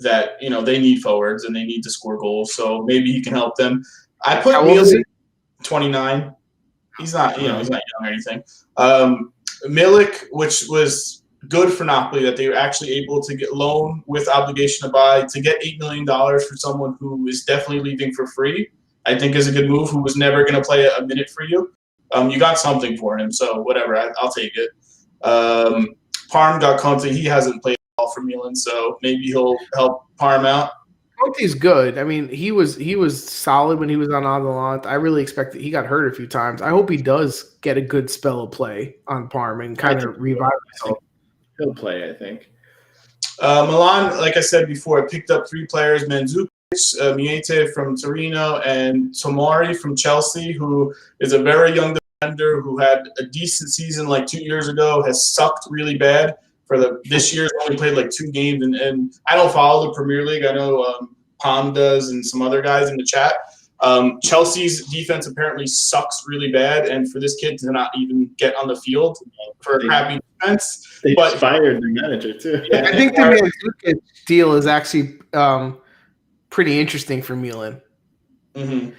That they need forwards and they need to score goals, so maybe he can help them. I put Milan 29. He's not, he's not young or anything. Milik, which was good for Napoli, that they were actually able to get loan with obligation to buy to get $8 million for someone who is definitely leaving for free. I think is a good move. Who was never going to play a minute for you. You got something for him, so whatever. I'll take it. Parm got Conte. He hasn't played all for Milan, so maybe he'll help Parm out. Conte's good. I mean, he was solid when he was on Atalanta. I really expect that he got hurt a few times. I hope he does get a good spell of play on Parm and kind of revive himself. He'll play, I think. Milan, like I said before, picked up 3 players: Mandzukic, Miete from Torino, and Tomori from Chelsea, who is a very young defender who had a decent season like 2 years ago, has sucked really bad. This year's only played like 2 games, and I don't follow the Premier League. I know Palm does and some other guys in the chat. Chelsea's defense apparently sucks really bad, and for this kid to not even get on the field for crappy defense. They fired the manager too. Yeah, I think the Mandzukic deal is actually pretty interesting for Milan. Mm-hmm.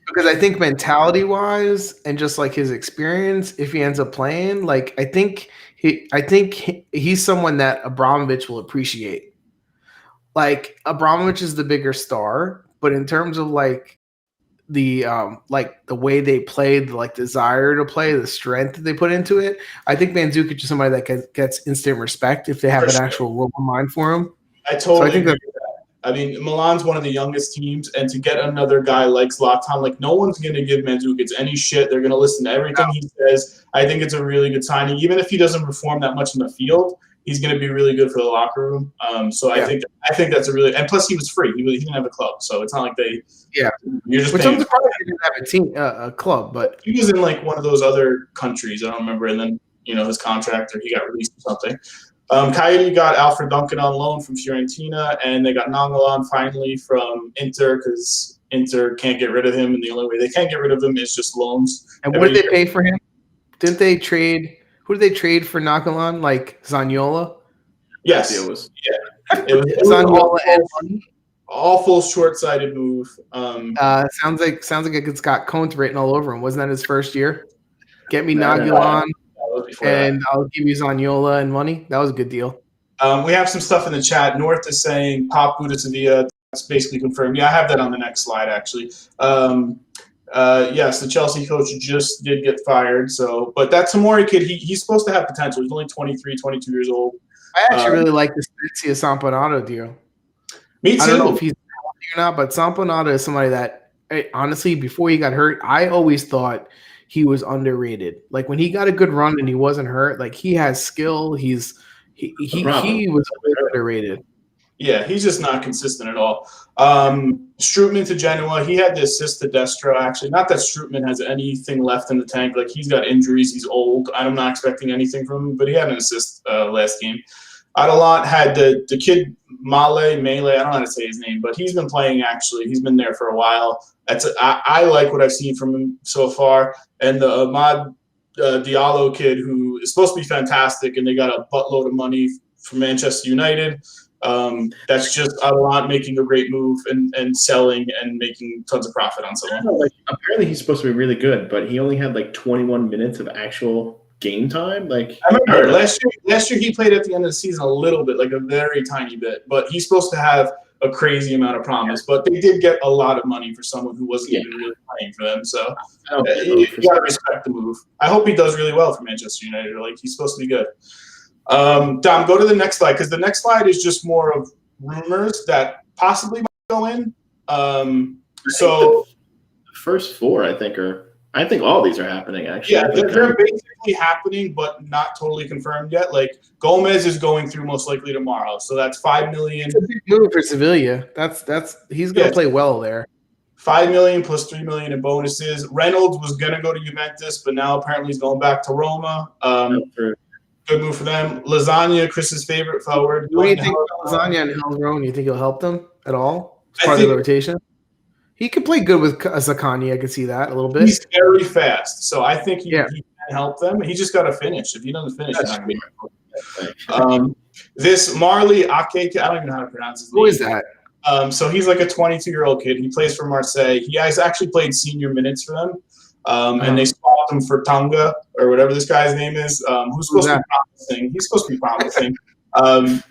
Because I think mentality-wise and just like his experience, if he ends up playing, like I think he's someone that Abramovich will appreciate. Like Abramovich is the bigger star, but in terms of like the way they play, the like desire to play, the strength that they put into it, I think Mandzukic is somebody that gets instant respect if they have an actual Roma mind for him. I think that. I mean, Milan's one of the youngest teams, and to get another guy like Zlatan, like no one's going to give Mandzukic any shit. They're going to listen to everything he says. I think it's a really good signing. Even if he doesn't perform that much in the field, he's going to be really good for the locker room. I think that's a really – and plus he was free. He didn't have a club, so it's not like they – yeah. You're just Which I'm surprised he didn't have a team, a club, but – he was in like one of those other countries. I don't remember. And then, his contract or he got released or something. Coyote got Alfred Duncan on loan from Fiorentina, and they got Nangolan finally from Inter because Inter can't get rid of him, and the only way they can't get rid of him is just loans. And what did they pay for him? Didn't they trade – who did they trade for Nangolan? Like Zaniolo? Yes. It was Zaniolo and money? Awful short-sighted move. Sounds like it's got Conte written all over him. Wasn't that his first year? Get me Nangolan. And I'll give you Zaniolo and money. That was a good deal. We have some stuff in the chat. North is saying Pop Buda Sevilla. That's basically confirmed. Yeah, I have that on the next slide, actually. Yes, the Chelsea coach just did get fired. So, but that Tomori kid, he's supposed to have potential. He's only 23, 22 years old. I actually really like the Spezia Samponato deal. Me too. I don't know if he's healthy or not, but Samponato is somebody that, honestly, before he got hurt, I always thought – he was underrated. Like when he got a good run and he wasn't hurt, like he has skill. He was underrated. Yeah, he's just not consistent at all. Strootman to Genoa. He had the assist to Destro, actually. Not that Strootman has anything left in the tank. Like he's got injuries. He's old. I'm not expecting anything from him, but he had an assist last game. Atalanta had the kid Mele. I don't know how to say his name, but he's been playing actually. He's been there for a while. I like what I've seen from him so far. And the Ahmad Diallo kid, who is supposed to be fantastic, and they got a buttload of money from Manchester United. That's just Atalanta making a great move and selling and making tons of profit on someone. Apparently he's supposed to be really good, but he only had like 21 minutes of actual game time. Like I remember last year he played at the end of the season a little bit, like a very tiny bit, but he's supposed to have a crazy amount of promise. But they did get a lot of money for someone who wasn't even really playing for them. So you gotta respect the move. I hope he does really well for Manchester United. Like he's supposed to be good. Dom, go to the next slide because the next slide is just more of rumors that possibly might go in. So the first 4, I think all these are happening, actually. Yeah, they're basically happening, but not totally confirmed yet. Like Gomez is going through most likely tomorrow, so that's $5 million. It's a big move for Sevilla. That's he's going to play well there. $5 million plus $3 million in bonuses. Reynolds was going to go to Juventus, but now apparently he's going back to Roma. Good move for them. Lasagna, Chris's favorite forward. What do you think about Lasagna and Helron? You think he'll help them at all? As part of the rotation? He could play good with Zakani. I could see that a little bit. He's very fast, so I think he can can help them. He just got to finish. If he doesn't finish, he's not going to be. This Marley Ake, I don't even know how to pronounce his name. Who is that? So he's like a 22-year-old kid. He plays for Marseille. He has actually played senior minutes for them. And they swapped him for Tonga or whatever this guy's name is, who's supposed to be promising. He's supposed to be promising.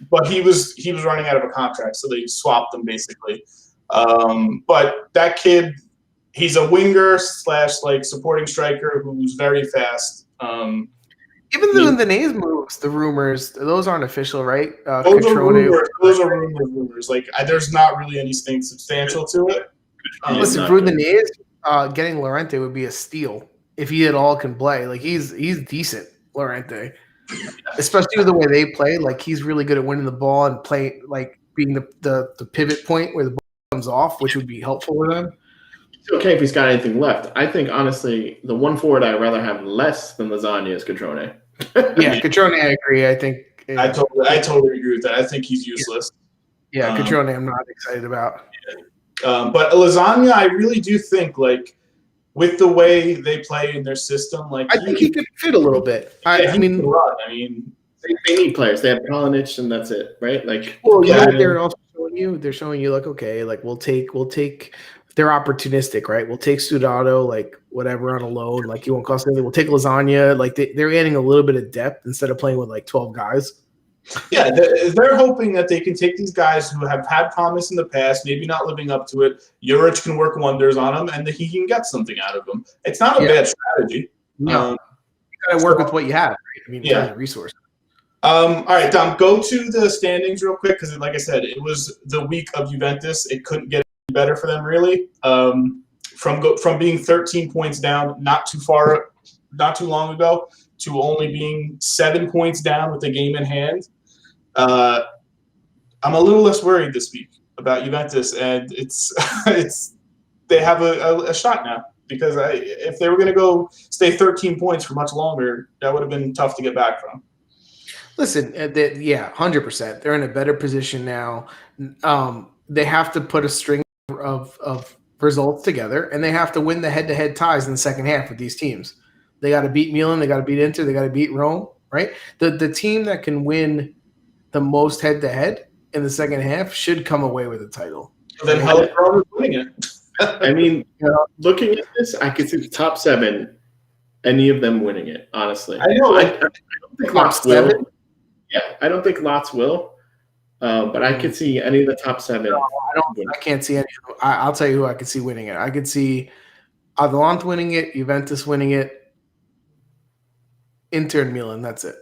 But he was running out of a contract, so they swapped him basically. But that kid, he's a winger / like supporting striker who's very fast. Even the Udinese moves, the rumors, those aren't official, right? Those are rumors. Like, there's not really anything substantial to it. Listen, for Udinese, getting Llorente would be a steal if he at all can play. Like, he's decent, Llorente. Especially with the way they play. Like, he's really good at winning the ball and play, like, being the pivot point where the ball comes off, which would be helpful for them. It's okay if he's got anything left. I think, honestly, the one forward I'd rather have less than Lasagna is Catrone. Yeah, Catrone, I agree. I think I totally agree with that. I think he's useless. Yeah, Catrone, I'm not excited about. But Lasagna, I really do think, like, with the way they play in their system, like, I think he could fit a little bit. I mean, they need players. They have Kalinic, and that's it, right? Like, well, yeah, they're also showing you, like, okay, like we'll take. They're opportunistic, right? We'll take Studado, like, whatever, on a loan. Like, he won't cost anything. We'll take Lasagna. Like, they're adding a little bit of depth instead of playing with, like, 12 guys. Yeah, they're hoping that they can take these guys who have had promise in the past, maybe not living up to it. Juric can work wonders on them, and that he can get something out of them. It's not a bad strategy. No. You got to work with what you have, right? I mean, resources. All right, Dom, go to the standings real quick because, like I said, it was the week of Juventus. It couldn't get better for them, really. From being 13 points down not too long ago, to only being 7 points down with the game in hand. I'm a little less worried this week about Juventus, and it's they have a shot now, because if they were going to go stay 13 points for much longer, that would have been tough to get back from. Listen, 100%. They're in a better position now. They have to put a string of results together, and they have to win the head-to-head ties in the second half with these teams. They got to beat Milan, they got to beat Inter, they got to beat Rome, right? The team that can win the most head-to-head in the second half should come away with the title. Then how is Roma winning it? I mean, looking at this, I could see the top 7, any of them winning it, honestly. I know. I don't think Lots will. Yeah, I don't think Lots will. But I could see any of the top 7. No, I can't see any. I'll tell you who I could see winning it. I could see Atalanta winning it, Juventus winning it, Inter and Milan. That's it.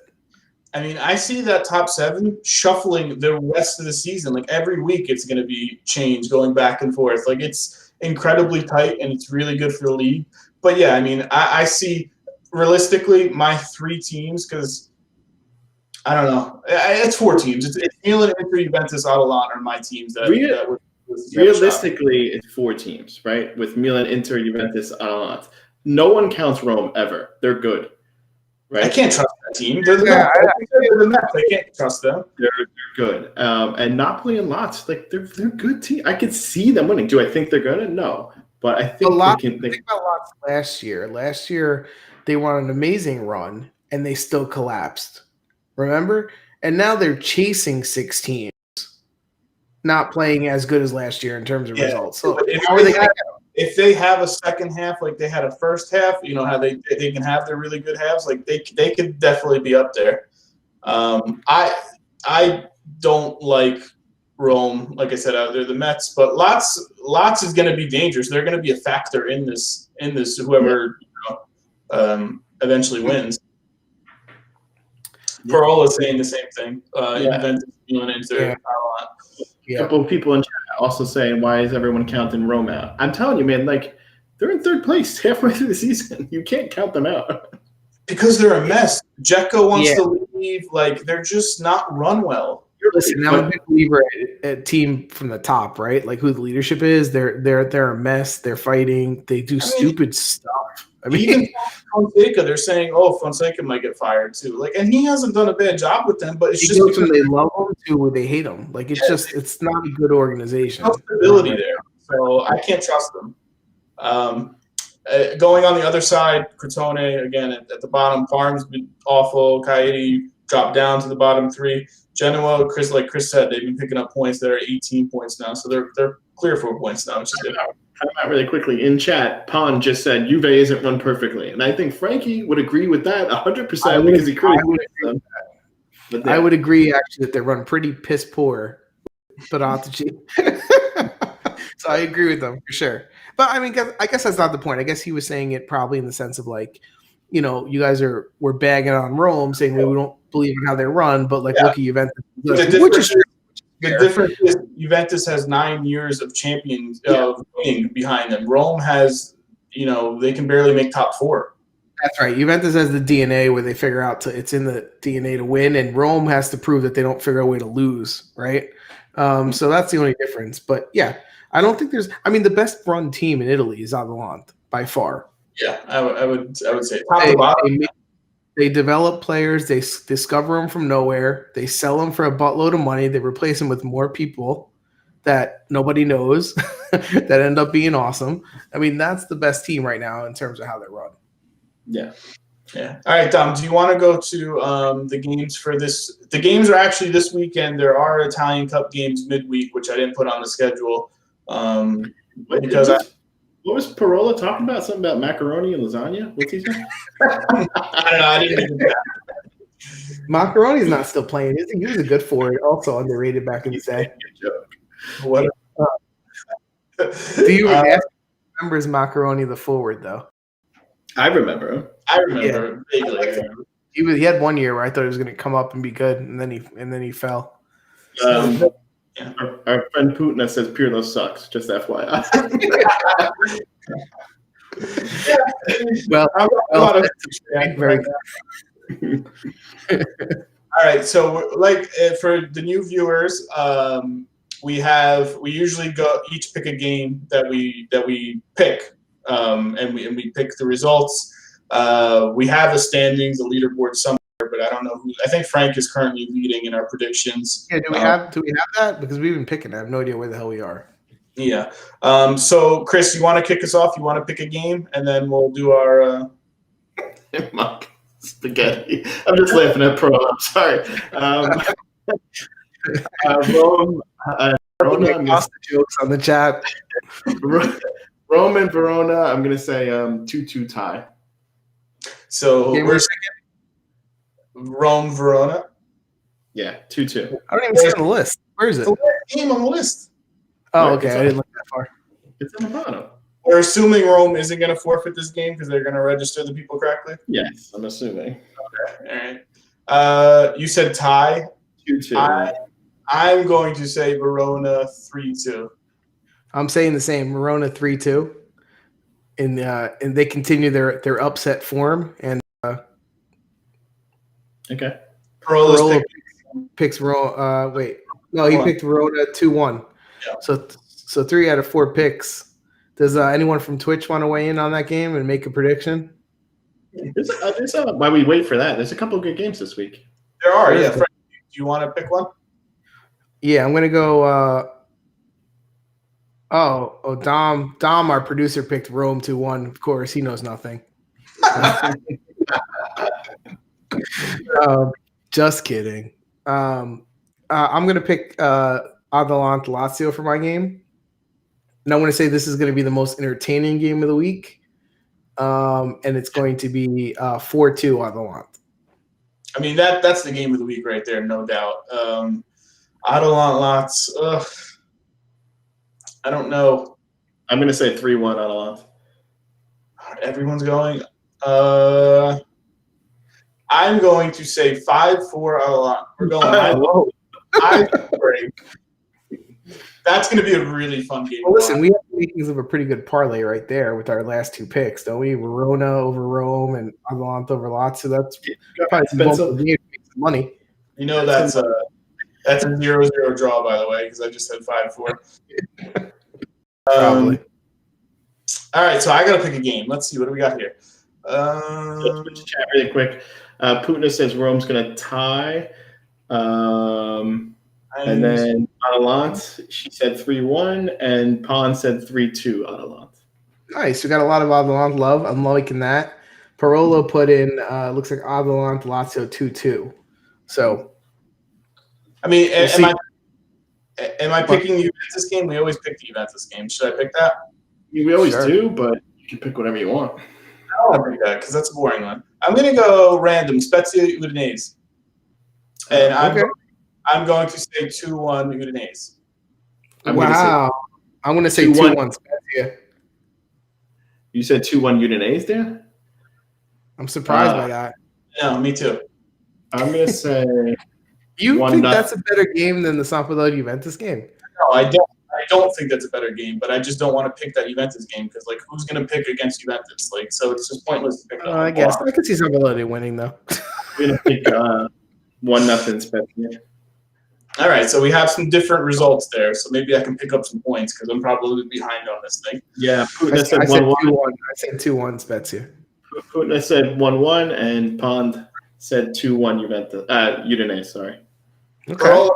I mean, I see that top 7 shuffling the rest of the season. Like, every week it's going to be changed, going back and forth. Like, it's incredibly tight, and it's really good for the league. But, yeah, I mean, I see realistically my 3 teams, because I don't know. It's 4 teams. It's Milan, Inter, Juventus, Atalanta are my teams. Realistically, it's 4 teams, right? With Milan, Inter, Juventus, Atalanta. No one counts Rome ever. They're good. Right? I can't trust that team. I can't trust them. They're good. And Napoli and Lots, like, they're good team. I could see them winning. Do I think they're gonna? No, but I think think about Lots last year. Last year they won an amazing run and they still collapsed. Remember? And now they're chasing 6 teams, not playing as good as last year in terms of results. So how are they going to get them? If they have a second half like they had a first half, you know how they can have their really good halves, like they could definitely be up there. I don't like Rome, like I said, they're the Mets, but Lots is going to be dangerous. They're going to be a factor in this whoever eventually wins. Parola saying the same thing. Juventus, Milan, Inter, A couple of people in chat also saying, why is everyone counting Rome out? I'm telling you, man, like, they're in 3rd place halfway through the season. You can't count them out. Because they're a mess. Dzeko wants to leave. Like, they're just not run well. Listen, I'm a big believer at team from the top, right? Like, who the leadership is. They're a mess. They're fighting. They do stupid stuff. I mean, even Fonseca, they're saying, Fonseca might get fired too. Like, and he hasn't done a bad job with them, but it's just because they love him to they hate him. Like, it's not a good organization. There's no stability there, so I can't trust them. Going on the other side, Crotone, again, at the bottom. Parm's been awful. Cagliari dropped down to the bottom three. Genoa, like Chris said, they've been picking up points. They're at 18 points now, so they're clear 4 points now, which is good. Time out really quickly. In chat, Pon just said Juve isn't run perfectly. And I think Frankie would agree with that 100% because he could. I would agree, actually, that they run pretty piss poor. But so I agree with them for sure. But I mean, I guess that's not the point. I guess he was saying it probably in the sense of like, you know, you guys were bagging on Rome, saying we don't believe in how they run, but like look at Juventus. The difference is Juventus has 9 years of champions of winning behind them. Rome has, you know, they can barely make top 4. That's right. Juventus has the DNA where they figure out it's in the DNA to win, and Rome has to prove that they don't figure out a way to lose, right? So that's the only difference. But yeah, I don't think there's. I mean, the best run team in Italy is Atalanta by far. Yeah, I would say top to bottom. They develop players. They discover them from nowhere. They sell them for a buttload of money. They replace them with more people that nobody knows that end up being awesome. I mean, that's the best team right now in terms of how they run. Yeah. Yeah. All right, Dom, do you want to go to the games for this? The games are actually this weekend. There are Italian Cup games midweek, which I didn't put on the schedule. Because what was Parola talking about? Something about macaroni and lasagna? What's he saying? I don't know. I didn't even do that. Macaroni's not still playing. He was a good forward, also underrated back in the day. What? Do you remember his Macaroni the forward though? I remember him. I remember vaguely. He had 1 year where I thought he was going to come up and be good, and then he fell. Our friend Putin says Pirlo sucks. Just FYI. Very good. All right, so like for the new viewers, we usually each pick a game that we pick, and we pick the results. We have the standings, the leaderboard somewhere, but I don't know who. I think Frank is currently leading in our predictions. Yeah, do we have that? Because we've been picking. I have no idea where the hell we are. Yeah. So Chris, you want to kick us off? You want to pick a game, and then we'll do our spaghetti. I'm just laughing at Pro. I'm sorry. Rome. Verona, jokes on the chat. Rome and Verona. I'm gonna say 2-2 tie. So we're Rome, Verona. Yeah, 2-2. I don't even see it on the list. Where is it? The last game on the list. Oh, okay. I didn't look that far. It's on the bottom. We're assuming Rome isn't going to forfeit this game because they're going to register the people correctly? Yes, I'm assuming. Okay, all right. You said tie? 2-2. I'm going to say Verona 3-2. I'm saying the same. Verona 3-2. And they continue their upset form. And okay. Parola picks Verona. Wait. No, he picked Verona 2-1. Yeah. So 3 out of 4 picks. Does anyone from Twitch want to weigh in on that game and make a prediction? While we wait for that, there's a couple of good games this week. There are, yeah. Frank, do you want to pick one? Yeah, I'm going to go Dom, our producer, picked Rome 2-1. Of course, he knows nothing. Just kidding. I'm going to pick Atalanta Lazio for my game. And I'm going to say this is going to be the most entertaining game of the week. And it's going to be 4-2 Atalanta. I mean, that's the game of the week right there, no doubt. Atalanta, I don't know. I'm going to say 3-1 Atalanta. Everyone's going. I'm going to say 5-4 Atalanta. We're going. That's going to be a really fun game. Well, listen, we have the makings of a pretty good parlay right there with our last 2 picks, don't we? Verona over Rome and Atalanta over Lazio. That's probably some money. You know, that's a 0-0 draw, by the way, because I just said 5-4. Probably. All right, so I got to pick a game. Let's see. What do we got here? Let's chat really quick. Putin says Rome's going to tie. And then Atalanta, she said 3-1, and Pon said 3-2 Atalanta. Nice. We got a lot of Atalanta love. I'm liking that. Parolo put in looks like Atalanta Lazio 2-2. So I mean, we'll see. am I picking the Juventus game? We always pick the Juventus game. Should I pick that? We always do, but you can pick whatever you want. I don't want to pick that because that's a boring one. I'm going to go random. Spezia Udinese. And I'm going to say 2-1 Udinese. Wow. I'm going to say 2-1 Spezia. You said 2-1 Udinese there? I'm surprised by that. No, me too. I'm going to say you think that's a better game than the Sampdoria Juventus game? No, I don't. I don't think that's a better game, but I just don't want to pick that Juventus game because, like, who's going to pick against Juventus? Like, so it's just pointless to pick that. I guess I could see Sampdoria winning though. We're going to pick 1-0 Spezia. All right, so we have some different results there. So maybe I can pick up some points because I'm probably behind on this thing. Yeah, I said 1-1. I said 2-1 Spezia. Putin said 1-1, and Pond said 2-1 Juventus. Udinese, sorry. Okay.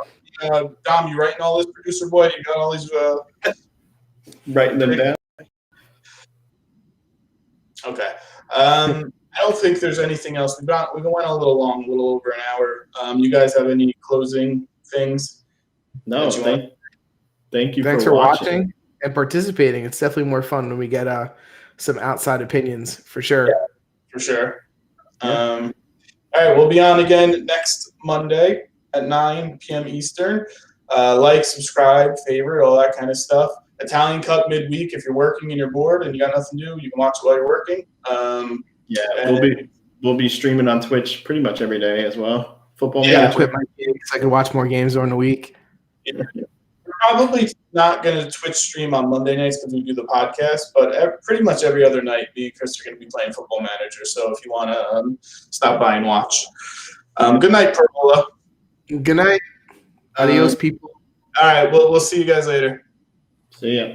Dom, you writing all this, producer boy? You got all these? Writing them down. Okay. I don't think there's anything else. We went a little long, a little over an hour. You guys have any closing things? No. Thank you. Thanks for watching and participating. It's definitely more fun when we get some outside opinions, for sure. Yeah, for sure. Yeah. All right, we'll be on again next Monday at 9 p.m. Eastern. Like, subscribe, favorite, all that kind of stuff. Italian Cup midweek. If you're working and you're bored and you got nothing to do, you can watch it while you're working. We'll be streaming on Twitch pretty much every day as well. Football. Yeah, I quit my game so I can watch more games during the week. Yeah. We're probably not going to Twitch stream on Monday nights because we do the podcast, but pretty much every other night, me and Chris are going to be playing Football Manager. So if you want to stop by and watch. Good night, Pergola. Good night. Adios, people. All right, we'll see you guys later. See ya.